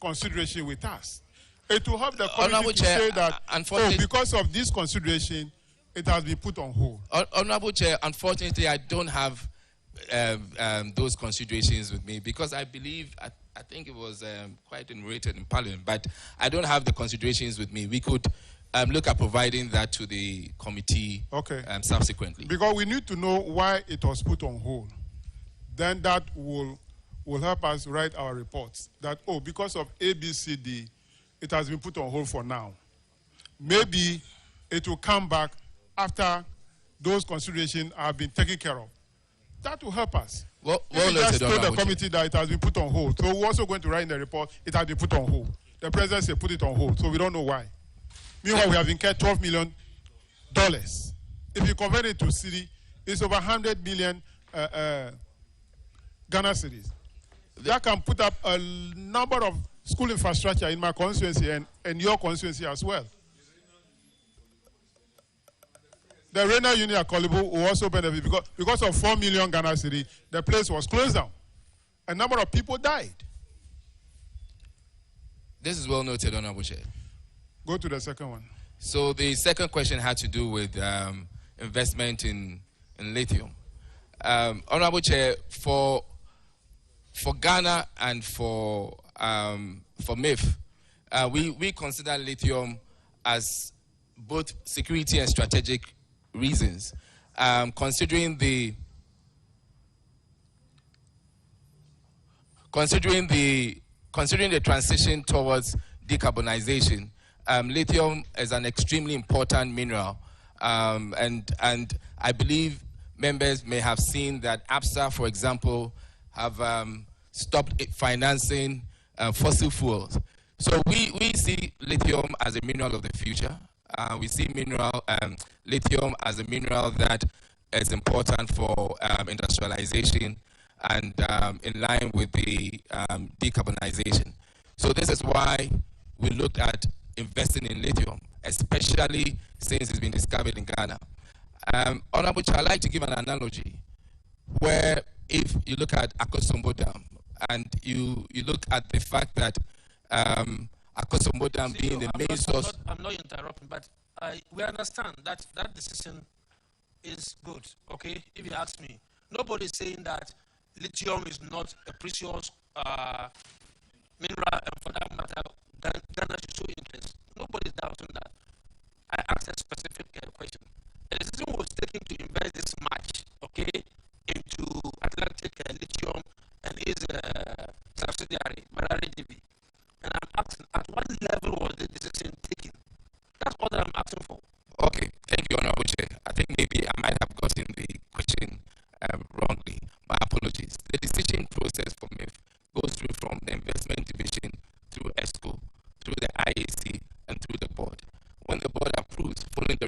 consideration with us. It will help the community to Chair, say that, because of this consideration, it has been put on hold. Honorable Chair, unfortunately, I don't have those considerations with me, because I believe, I think it was quite enumerated in Parliament, but I don't have the considerations with me. We could look at providing that to the committee subsequently. Because we need to know why it was put on hold. Then that will help us write our reports. That, because of A, B, C, D, it has been put on hold for now. Maybe it will come back after those considerations have been taken care of. That will help us. Well just noted, told the committee that it has been put on hold. So we're also going to write in the report, it has been put on hold. The president said put it on hold, so we don't know why. Meanwhile, we have incurred $12 million. If you convert it to cedi, it's over 100 million Ghana cedis. That can put up a number of school infrastructure in my constituency and your constituency as well. The Rena Union at Kolibu will also benefit because of 4 million Ghana cedi, the place was closed down. A number of people died. This is well noted, Honorable Chair. Go to the second one. So the second question had to do with investment in lithium. Honorable Chair, for Ghana and for MIF, we consider lithium as both security and strategic reasons, considering the transition towards decarbonization. Lithium is an extremely important mineral, and I believe members may have seen that ABSA, for example, have stopped financing fossil fuels. So we see lithium as a mineral of the future. We see lithium as a mineral that is important for industrialization and in line with the decarbonization. So this is why we looked at investing in lithium, especially since it's been discovered in Ghana. Honorable Chair, I'd like to give an analogy where if you look at Akosombo Dam and you look at the fact that Akosombo Dam being the main source. I'm not interrupting, but we understand that that decision is good, okay? If you ask me, nobody is saying that lithium is not a precious mineral, and for that matter, Ghana should show interest. Nobody is doubting that. I asked a specific question. The decision was taken to invest this much, okay, into Atlantic Lithium and its subsidiary, Marari DB. And I'm asking, at what level was the decision taken? That's all that I'm asking for. Okay, thank you, Honorable Chair. I think maybe I might have gotten the question wrongly. My apologies. The decision process for MIF goes through from the investment division through ESCO, through the IAC, and through the board. When the board approves, following the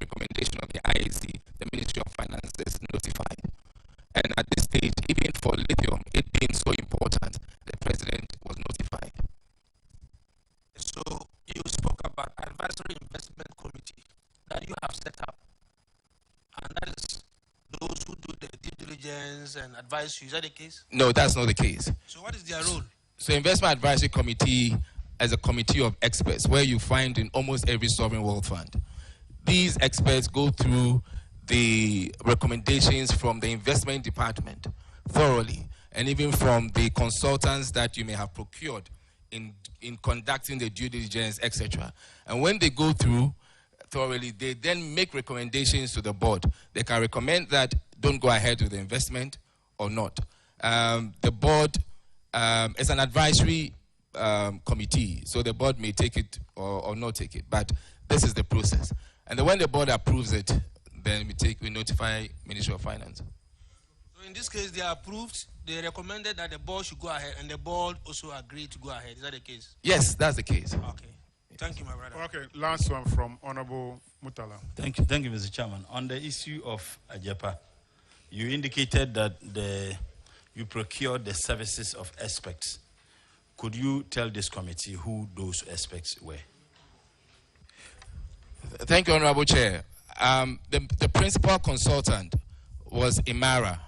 Compulsory Investment Committee that you have set up, and that is those who do the due diligence and advise you. Is that the case? No, that's not the case. So what is their role? So Investment Advisory Committee is a committee of experts where you find in almost every sovereign wealth fund. These experts go through the recommendations from the investment department thoroughly, and even from the consultants that you may have procured in conducting the due diligence, etc. And when they go through thoroughly, they then make recommendations to the board. They can recommend that don't go ahead with the investment or not. The board is an advisory committee, so the board may take it or not take it, but this is the process. And then when the board approves it, then we notify Ministry of Finance. So in this case, they approved, they recommended that the board should go ahead, and the board also agreed to go ahead. Is that the case? Yes, that's the case. Okay. Thank you, my brother. Okay, last one from Honorable Mutala. Thank you, Mr. Chairman. On the issue of AJAPA, you indicated that you procured the services of experts. Could you tell this committee who those experts were? Thank you, Honorable Chair. The principal consultant was Imara.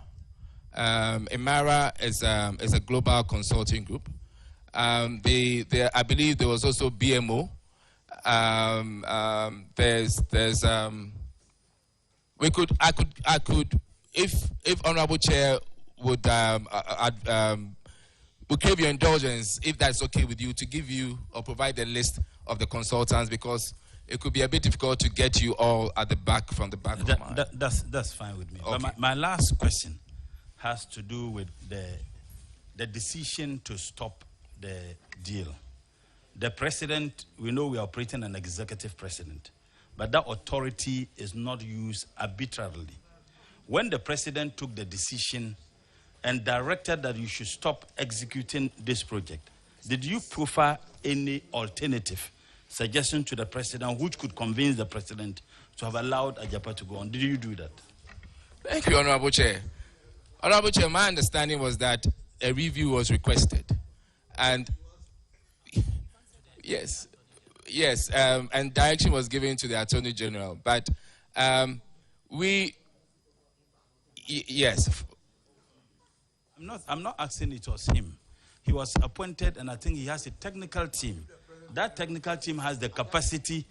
Imara is a global consulting group. I believe there was also BMO. I could, if Honorable Chair would crave your indulgence, if that's okay with you, to give you or provide the list of the consultants, because it could be a bit difficult to get you all at the back from the back of my. That's fine with me. Okay. But my last question has to do with the decision to stop the deal. The president, we know we are operating an executive president, but that authority is not used arbitrarily. When the president took the decision and directed that you should stop executing this project, did you proffer any alternative suggestion to the president which could convince the president to have allowed AJAPA to go on? Did you do that? Thank you, Honorable Chair. Honorable Chair, my understanding was that a review was requested. And yes, and direction was given to the Attorney General. But yes. I'm not asking it was him. He was appointed, and I think he has a technical team. That technical team has the capacity.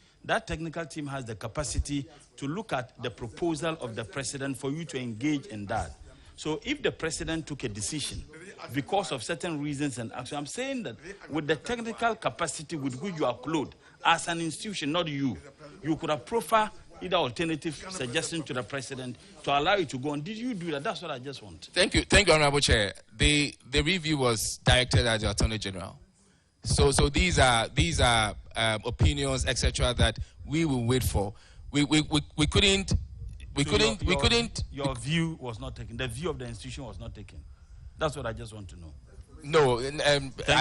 To look at the proposal of the president for you to engage in that. So if the president took a decision because of certain reasons and actions, I'm saying that with the technical capacity with which you are clothed as an institution, not you could have proffered either alternative suggestion to the president to allow you to go on. Did you do that? That's what I just want. Thank you, Honorable Chair. The review was directed at the Attorney General. So these are opinions, etc., that we will wait for. We couldn't. Your view was not taken. The view of the institution was not taken. That's what I just want to know. No,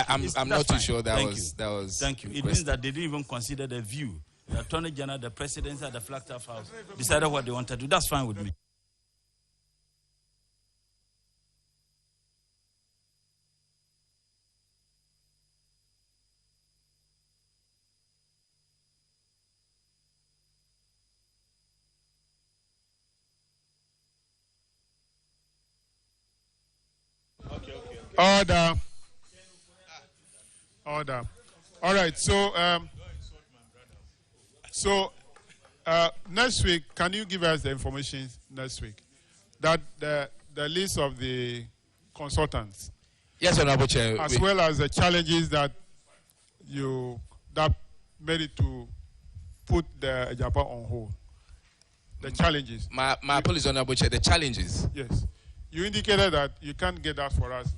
I'm not too sure that was. Thank you. It means that they didn't even consider the view. The Attorney General, the Presidency at the Flagstaff House decided what they wanted to do. That's fine with me. Order. All right. So next week, can you give us the information next week that the list of the consultants? Yes, Honorable Chair. As well as the challenges that made it to put the AJAPA on hold. The challenges. My apologies, Honorable Chair. The challenges. Yes. You indicated that you can't get that for us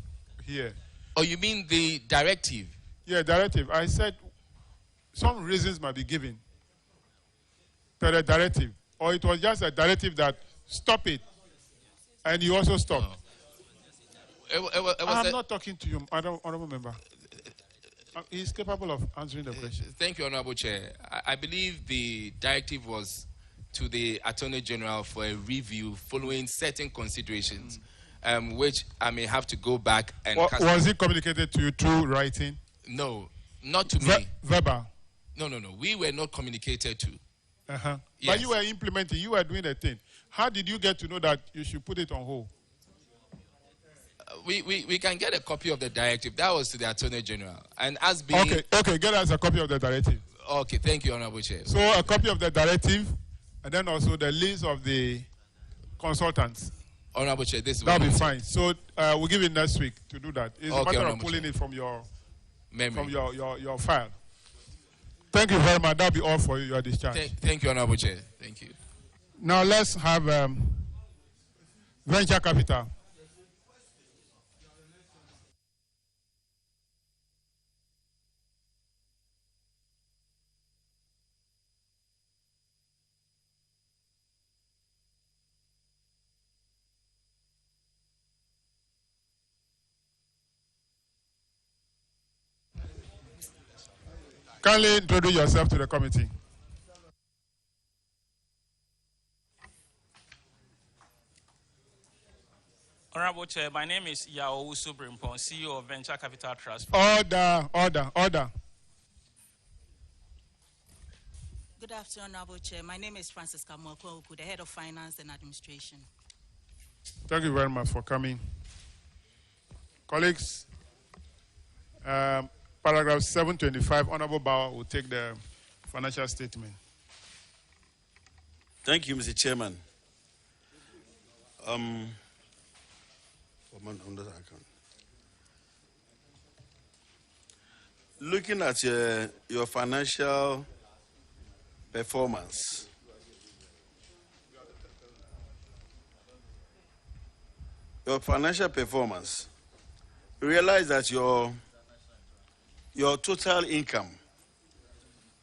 here. Oh, you mean the directive? Yeah, directive. I said some reasons might be given per the directive. Or it was just a directive that stop it. And you also stopped. I'm not talking to you, Honorable Member. He's capable of answering the question. Thank you, Honorable Chair. I believe the directive was to the Attorney General for a review following certain considerations, which I may have to go back and... Was it communicated to you through writing? No, not to me. Verbal? No. We were not communicated to. Uh-huh. Yes. But you were implementing, you were doing the thing. How did you get to know that you should put it on hold? We can get a copy of the directive. That was to the Attorney General. And as being... Okay, get us a copy of the directive. Okay, thank you, Honorable Chair. So a copy of the directive, and then also the list of the consultants. Honorable Chair, this is... That'll be fine. So we'll give it next week to do that. It's a matter of pulling it from your memory, from your file. Thank you very much. That'll be all for you. You are discharged. Thank you, Honorable Chair. Thank you. Now let's have venture capital. Kindly introduce yourself to the committee. Honorable Chair, my name is Yao Usubrimpon, CEO of Venture Capital Trust. Order. Good afternoon, Honorable Chair. My name is Francisca Mwakwa, the Head of Finance and Administration. Thank you very much for coming. Colleagues, paragraph 725, Honorable Bauer will take the financial statement. Thank you, Mr. Chairman. Looking at your financial performance, you realize that your total income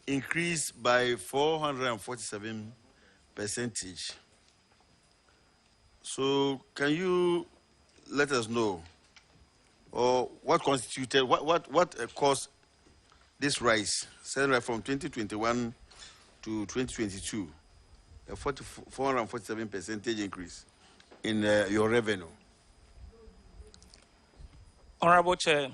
increased by 447%. So can you let us know, or what constituted, what caused this rise, say from 2021 to 2022, a 447% increase in your revenue? Honorable Chair,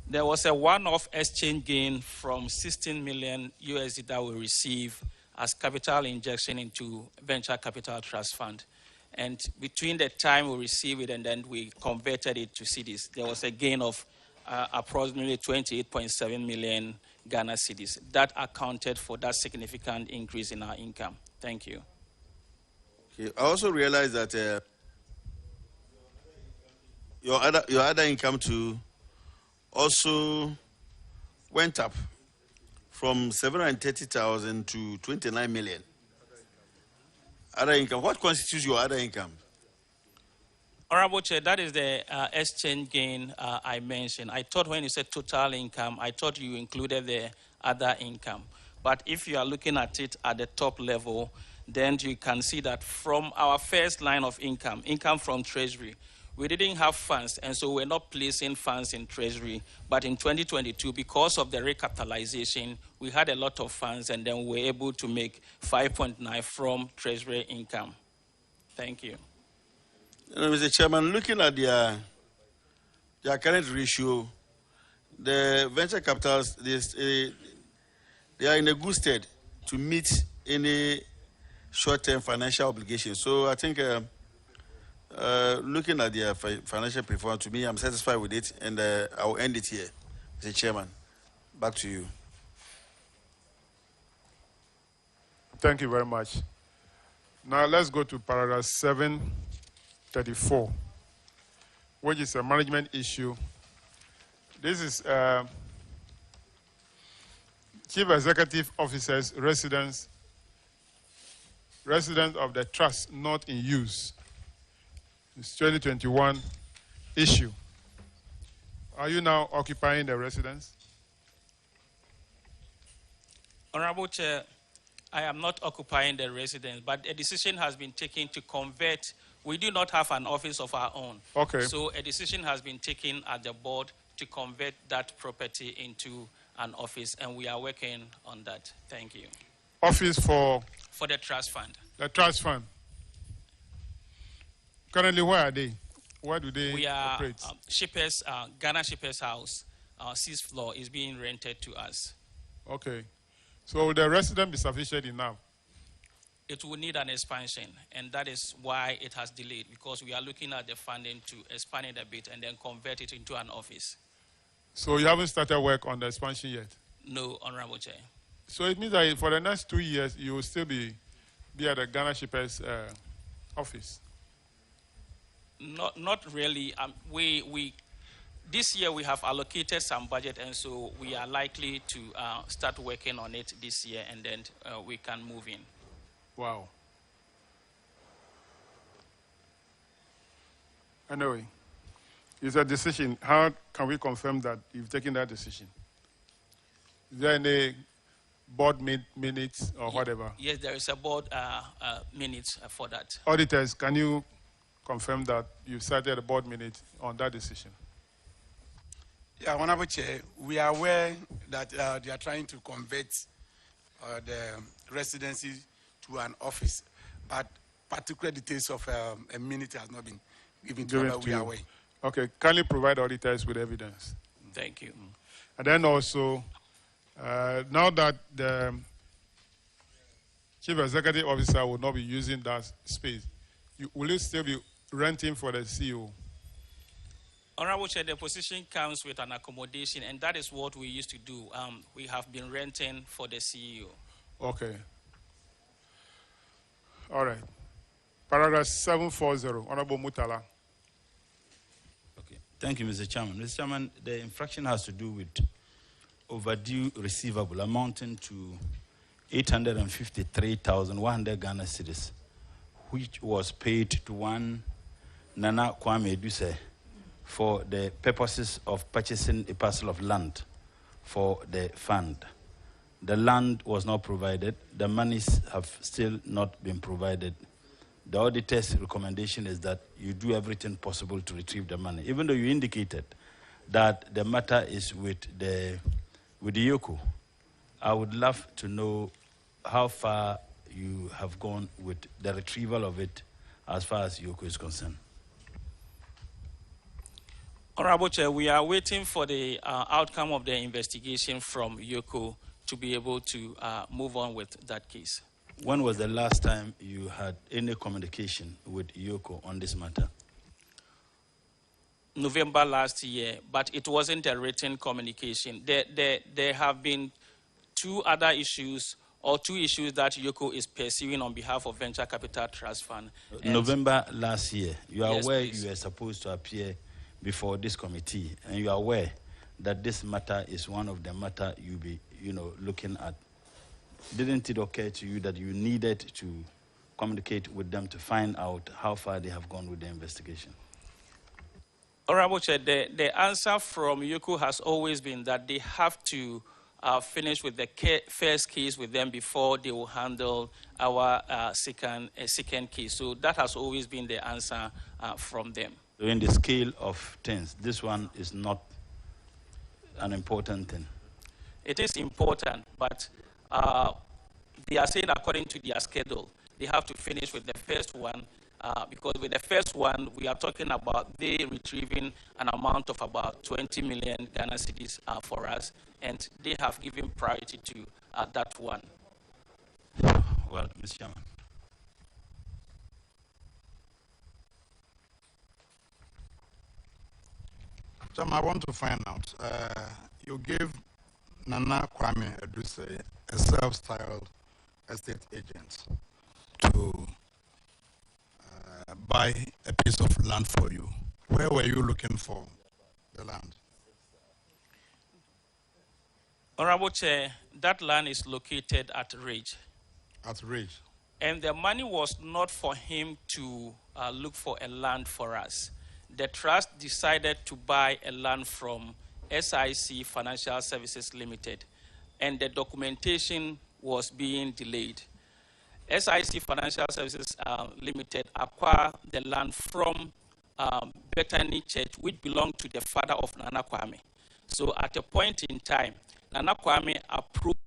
there was a one-off exchange gain from 16 million USD that we received as capital injection into Venture Capital Trust Fund. And between the time we received it and then we converted it to cedis, there was a gain of approximately 28.7 million Ghana cedis. That accounted for that significant increase in our income. Thank you. Okay. I also realized that your other income too also went up from 730,000 to 29 million. Other income. What constitutes your other income? Honorable Chair, that is the exchange gain I mentioned. I thought when you said total income, I thought you included the other income. But if you are looking at it at the top level, then you can see that from our first line of income from Treasury, we didn't have funds, and so we're not placing funds in Treasury. But in 2022, because of the recapitalization, we had a lot of funds, and then we were able to make 5.9 from Treasury income. Thank you. Mr. Chairman, looking at their current ratio, the venture capitals, they are in a good state to meet any short-term financial obligations. So I think looking at their financial performance, to me, I'm satisfied with it, and I will end it here. Mr. Chairman, back to you. Thank you very much. Now let's go to paragraph 734, which is a management issue. This is Chief Executive Officer's residence of the trust not in use. It's 2021 issue. Are you now occupying the residence? Honorable Chair, I am not occupying the residence, but a decision has been taken to convert. We do not have an office of our own. Okay. So a decision has been taken at the board to convert that property into an office, and we are working on that. Thank you. Office for the trust fund. The trust fund. Currently, where are they? Where do they operate? Shippers, Ghana Shippers House, 6th floor, is being rented to us. Okay. So will the resident be sufficient enough? It will need an expansion, and that is why it has delayed, because we are looking at the funding to expand it a bit and then convert it into an office. So you haven't started work on the expansion yet? No, Honorable Chair. So it means that for the next 2 years, you will still be at the Ghana Shippers office? Not really. This year we have allocated some budget, and so we are likely to start working on it this year, and then we can move in. Wow. Anyway, it's a decision. How can we confirm that you've taken that decision? Is there any board minutes or whatever? Yes, there is a board minutes for that. Auditors, can you confirm that you cited a board minute on that decision? Yeah, Honorable Chair, we are aware that they are trying to convert the residency to an office, but particular details of a minute has not been given to us. We are aware. Okay, kindly provide auditors with evidence. Thank you. And then also, now that the Chief Executive Officer will not be using that space, will you still be renting for the CEO? Honorable Chair, the position comes with an accommodation, and that is what we used to do. We have been renting for the CEO. Okay. All right. Paragraph 740, Honorable Mutala. Okay. Thank you, Mr. Chairman. Mr. Chairman, the infraction has to do with overdue receivable amounting to 853,100 Ghana cedis, which was paid to one Nana Kwame Duse for the purposes of purchasing a parcel of land for the fund. The land was not provided. The monies have still not been provided. The auditor's recommendation is that you do everything possible to retrieve the money, even though you indicated that the matter is with the Yoko. I would love to know how far you have gone with the retrieval of it as far as Yoko is concerned. Honorable Chair, we are waiting for the outcome of the investigation from Yoko to be able to move on with that case. When was the last time you had any communication with Yoko on this matter? November last year, but it wasn't a written communication. There have been two other issues, or two issues that Yoko is pursuing on behalf of Venture Capital Trust Fund. November last year, you are Yes, aware please. you are supposed to appear before this committee, and you are aware that this matter is one of the matter you'll be, looking at. Didn't it occur to you that you needed to communicate with them to find out how far they have gone with the investigation? Honorable Chair, the answer from Yoko has always been that they have to finish with the first case with them before they will handle our second case. So that has always been the answer from them. So in the scale of things, this one is not an important thing. It is important, but they are saying according to their schedule, they have to finish with the first one, because with the first one, we are talking about they retrieving an amount of about 20 million Ghana cedis for us, and they have given priority to that one. Well, Mr. Chairman. Chairman, I want to find out, you gave Nana Kwame Eduse, a self-styled estate agent, to buy a piece of land for you. Where were you looking for the land? Honorable Chair, that land is located at Ridge. At Ridge. And the money was not for him to look for a land for us. The trust decided to buy a land from SIC Financial Services Limited, and the documentation was being delayed. SIC Financial Services Limited acquired the land from Bethany Church, which belonged to the father of Nana Kwame. So at a point in time, Nana Kwame approved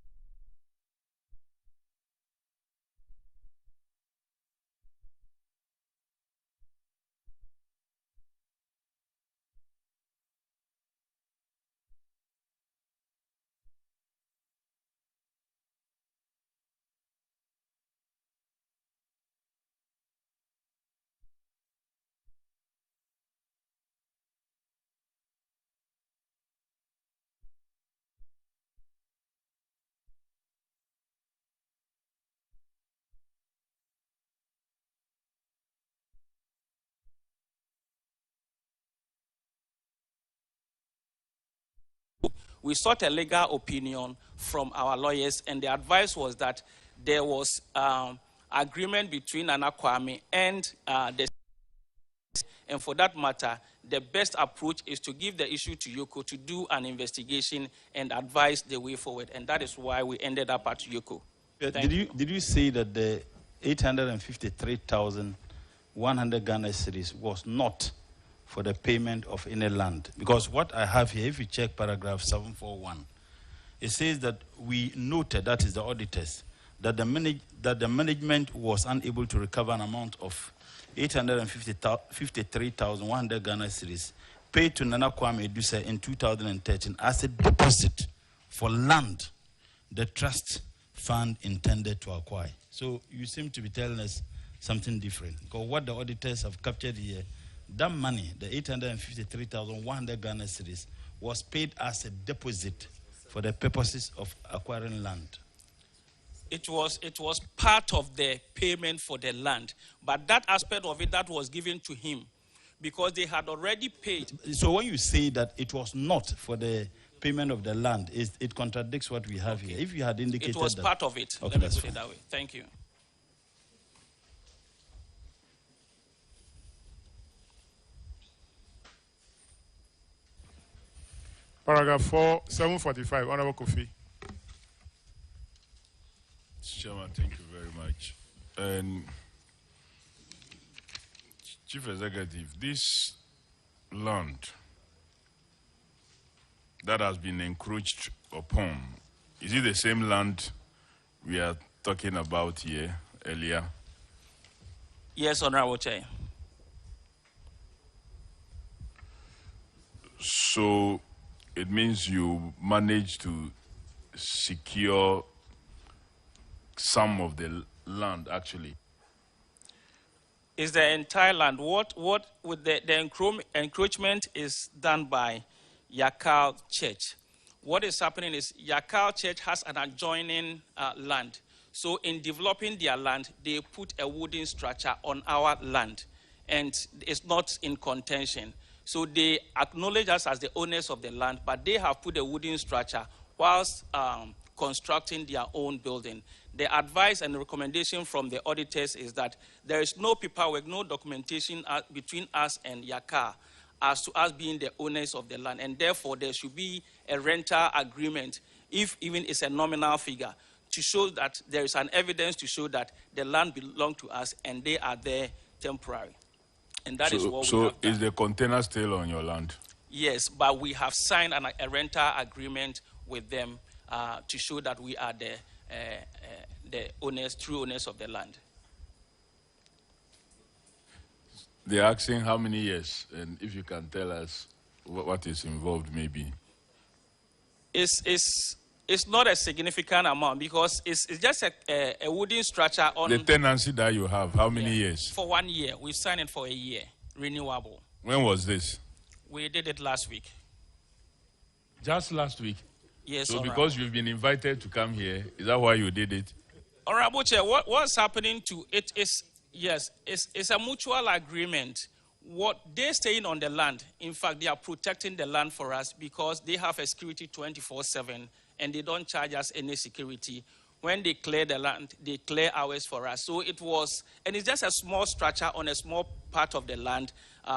we sought a legal opinion from our lawyers, and the advice was that there was agreement between Nana Kwame and and for that matter, the best approach is to give the issue to Yoko to do an investigation and advise the way forward, and that is why we ended up at Yoko. Did you say that the 853,100 Ghana cedis was not for the payment of any land? Because what I have here, if you check paragraph 741, it says that we noted, that is the auditors, that the management was unable to recover an amount of 853,100 Ghana cedis paid to Nana Kwame Edusei in 2013 as a deposit for land the trust fund intended to acquire. So you seem to be telling us something different. Because what the auditors have captured here, that money, the 853,100 Ghana cedis, was paid as a deposit for the purposes of acquiring land. It was part of the payment for the land, but that aspect of it that was given to him, because they had already paid. So when you say that it was not for the payment of the land, it contradicts what we have here. If you had indicated it was that, part of it. Okay, Let me put it that way. Thank you. Paragraph 4, 745, Honorable Kofi. Chairman, thank you very much. And Chief Executive, this land that has been encroached upon, is it the same land we are talking about here earlier? Yes, Honorable Chair. So it means you managed to secure some of the land, actually. Is the entire land. What with the encroachment is done by Yakal Church. What is happening is Yakal Church has an adjoining land. So in developing their land, they put a wooden structure on our land, and it's not in contention. So they acknowledge us as the owners of the land, but they have put a wooden structure whilst constructing their own building. The advice and the recommendation from the auditors is that there is no paperwork, no documentation between us and Yakal as to us being the owners of the land, and therefore there should be a rental agreement, if even it's a nominal figure, to show that there is an evidence to show that the land belongs to us and they are there temporary. And that is what we have done. Is the container still on your land? Yes, but we have signed a rental agreement with them to show that we are the owners, true owners of the land. They're asking how many years, and if you can tell us what is involved, maybe. It's not a significant amount because it's just a wooden structure on the tenancy that you have. How many years? For 1 year. We signed it for a year, renewable. When was this? We did it last week. Just last week? Yes, so because you've been invited to come here, is that why you did it? Honorable Chair, what's happening to it is, yes, it's a mutual agreement. What they're staying on the land, in fact, they are protecting the land for us because they have a security 24/7 and they don't charge us any security. When they clear the land, they clear ours for us. So it was, and it's just a small structure on a small part of the land,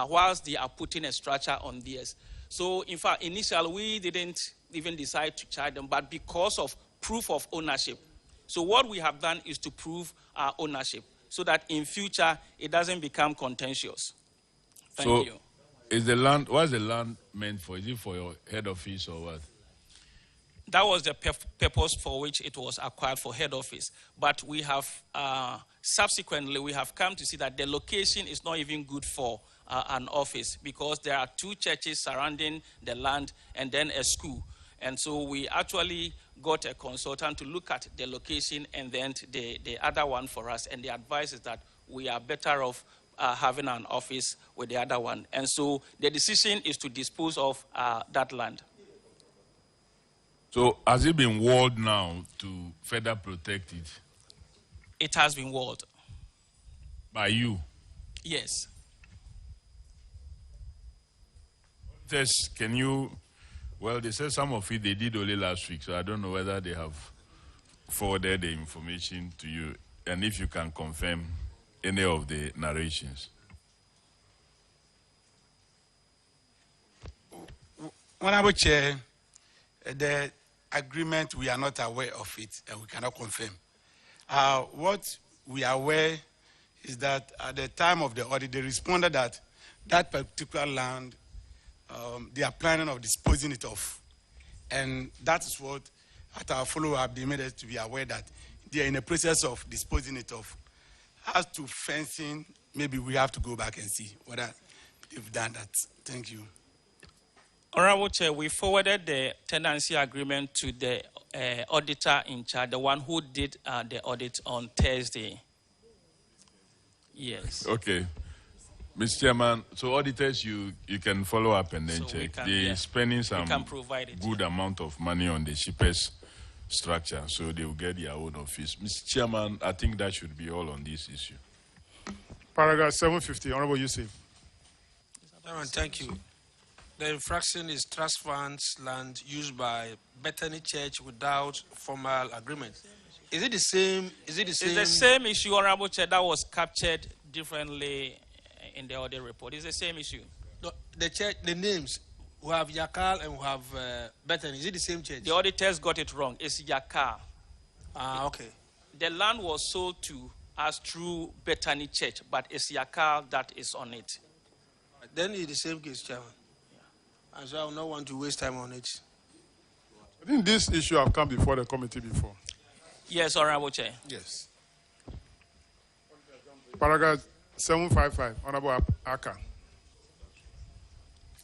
whilst they are putting a structure on theirs. So in fact, initially we didn't even decide to charge them, but because of proof of ownership. So what we have done is to prove our ownership so that in future it doesn't become contentious. Thank you. Is the land, what is the land meant for? Is it for your head office or what? That was the purpose for which it was acquired, for head office. But we have, subsequently, we have come to see that the location is not even good for an office because there are 2 churches surrounding the land and then a school. And so we actually got a consultant to look at the location and then the other one for us. And the advice is that we are better off having an office with the other one. And so the decision is to dispose of that land. So has it been walled now to further protect it? It has been walled. By you? Yes. Can you Well, they said some of it they did only last week, so I don't know whether they have forwarded the information to you and if you can confirm any of the narrations. Honorable Chair, the agreement, we are not aware of it and we cannot confirm. What we are aware is that at the time of the audit, they responded that that particular land, they are planning of disposing it off. And that is what, at our follow-up, they made us to be aware that they are in the process of disposing it off. As to fencing, maybe we have to go back and see whether they've done that. Thank you. Honorable Chair, we forwarded the tenancy agreement to the auditor in charge, the one who did the audit on Thursday. Yes. Okay. Mr. Chairman, so auditors, you can follow up and then So check. can, They're spending some it, good amount of money on the cheapest structure, so they will get their own office. Mr. Chairman, I think that should be all on this issue. Paragraph 750, Honorable Yusuf. Chairman, thank you. The infraction is trust funds land used by Bethany Church without formal agreement. Is it the same? Is it the same? It's the same issue, Honorable Chair, that was captured differently in the audit report. It's the same issue. No, the church, the names, we have Yakal and we have Bethany. Is it the same church? The auditors got it wrong. It's Yakal. Ah, okay. The land was sold to us through Bethany Church, but it's Yakal that is on it. Then it's the same case, Chairman. Yeah. And so I will not want to waste time on it. I think this issue have come before the committee before. Yes, Honorable Chair. Yes. Paragraph 755, Honorable Aka.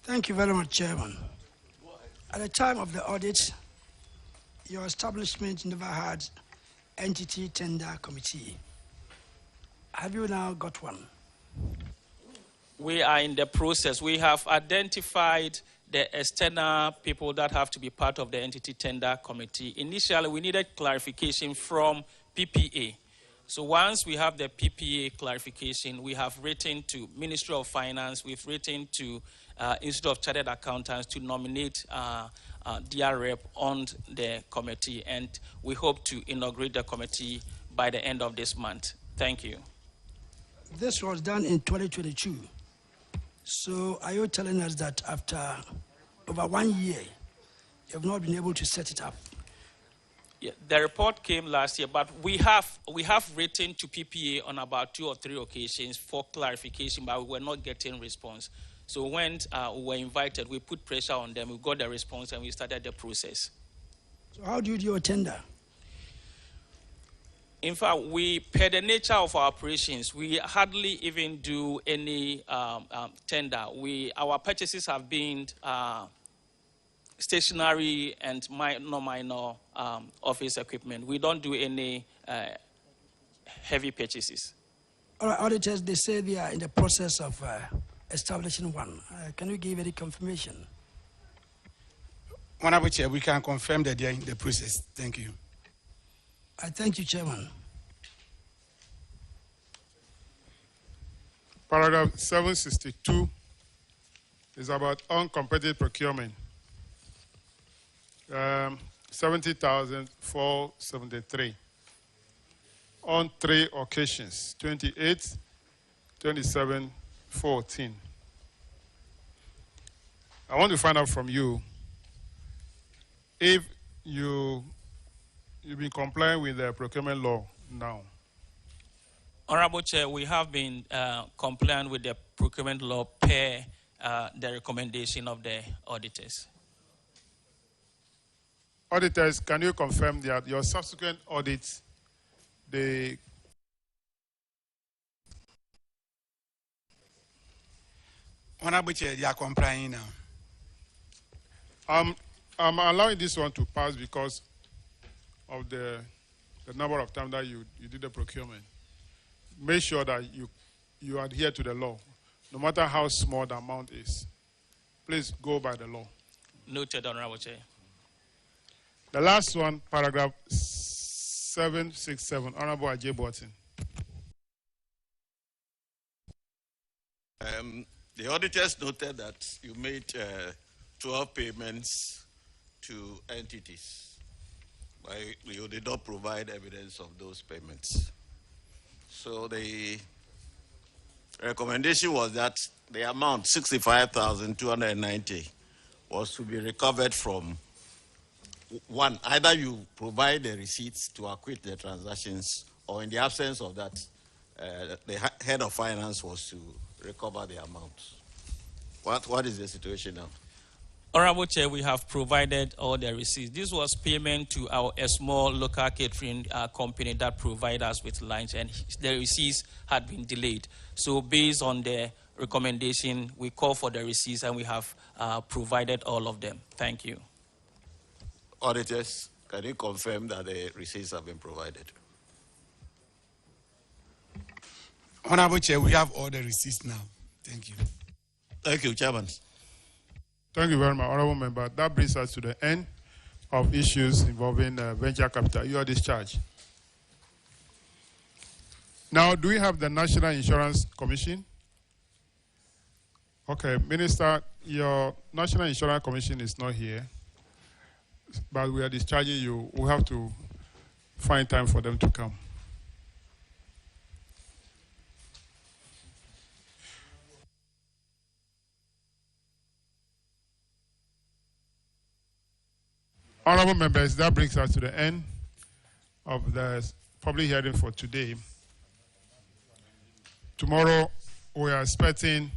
Thank you very much, Chairman. At the time of the audit, your establishment never had entity tender committee. Have you now got one? We are in the process. We have identified the external people that have to be part of the entity tender committee. Initially, we needed clarification from PPA. So once we have the PPA clarification, we have written to Ministry of Finance, we've written to Institute of Chartered Accountants to nominate their rep on the committee, and we hope to inaugurate the committee by the end of this month. Thank you. This was done in 2022. So are you telling us that after over 1 year, you have not been able to set it up? Yeah, the report came last year, but we have written to PPA on about 2 or 3 occasions for clarification, but we were not getting response. So when we were invited, we put pressure on them, we got the response, and we started the process. So how do you do your tender? In fact, per the nature of our operations, we hardly even do any tender. Our purchases have been stationary and minor office equipment. We don't do any heavy purchases. All right, auditors, they say they are in the process of establishing one. Can you give any confirmation? Honorable Chair, we can confirm that they are in the process. Thank you. I thank you, Chairman. Paragraph 762 is about uncompetitive procurement. 70,473 on 3 occasions, 28, 27, 14. I want to find out from you if you've been complying with the procurement law now. Honorable Chair, we have been compliant with the procurement law per the recommendation of the auditors. Auditors, can you confirm that your subsequent audits, Honorable Chair, they are complying now. I'm allowing this one to pass because of the number of times that you did the procurement. Make sure that you adhere to the law, no matter how small the amount is. Please go by the law. Noted, Honorable Chair. The last one, paragraph 767, Honorable Ajay Boatin. The auditors noted that you made 12 payments to entities, but you did not provide evidence of those payments. So the recommendation was that the amount, 65,290, was to be recovered from one, either you provide the receipts to acquit the transactions, or in the absence of that, the head of finance was to recover the amount. What is the situation now? Honorable Chair, we have provided all the receipts. This was payment to a small local catering company that provide us with lunch, and the receipts had been delayed. So based on the recommendation, we call for the receipts, and we have provided all of them. Thank you. Auditors, can you confirm that the receipts have been provided? Honorable Chair, we have all the receipts now. Thank you. Thank you, Chairman. Thank you very much, Honorable Member. That brings us to the end of issues involving venture capital. You are discharged. Now, do we have the National Insurance Commission? Okay, Minister, your National Insurance Commission is not here, but we are discharging you. We have to find time for them to come. Honorable members, that brings us to the end of the public hearing for today. Tomorrow, we are expecting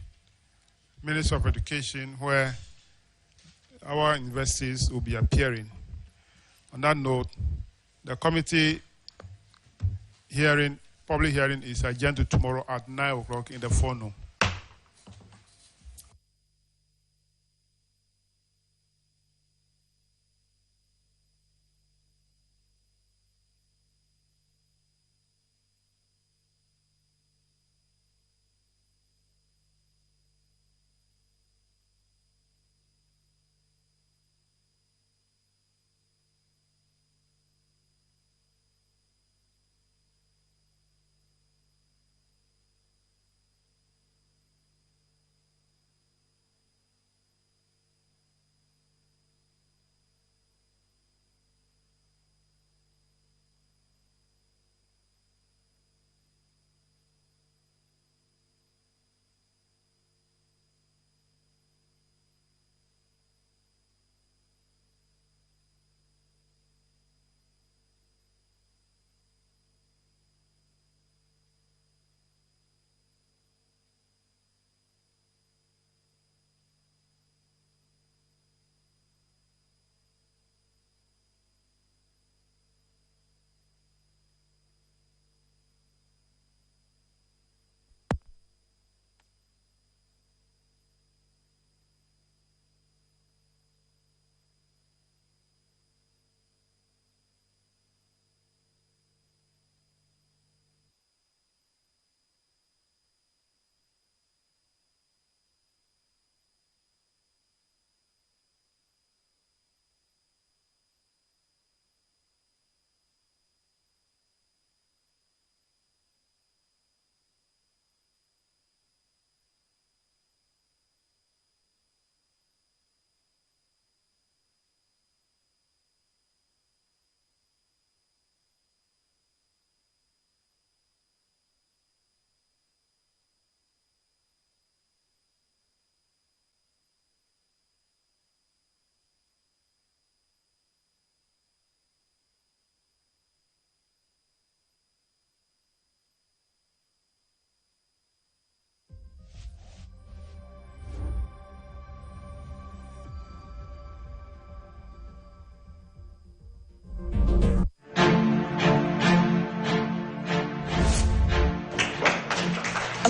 Minister of Education, where our universities will be appearing. On that note, the committee hearing, public hearing, is adjourned to tomorrow at 9 o'clock in the forenoon.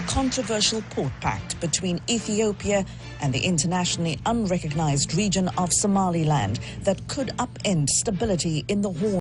Controversial port pact between Ethiopia and the internationally unrecognized region of Somaliland that could upend stability in the Horn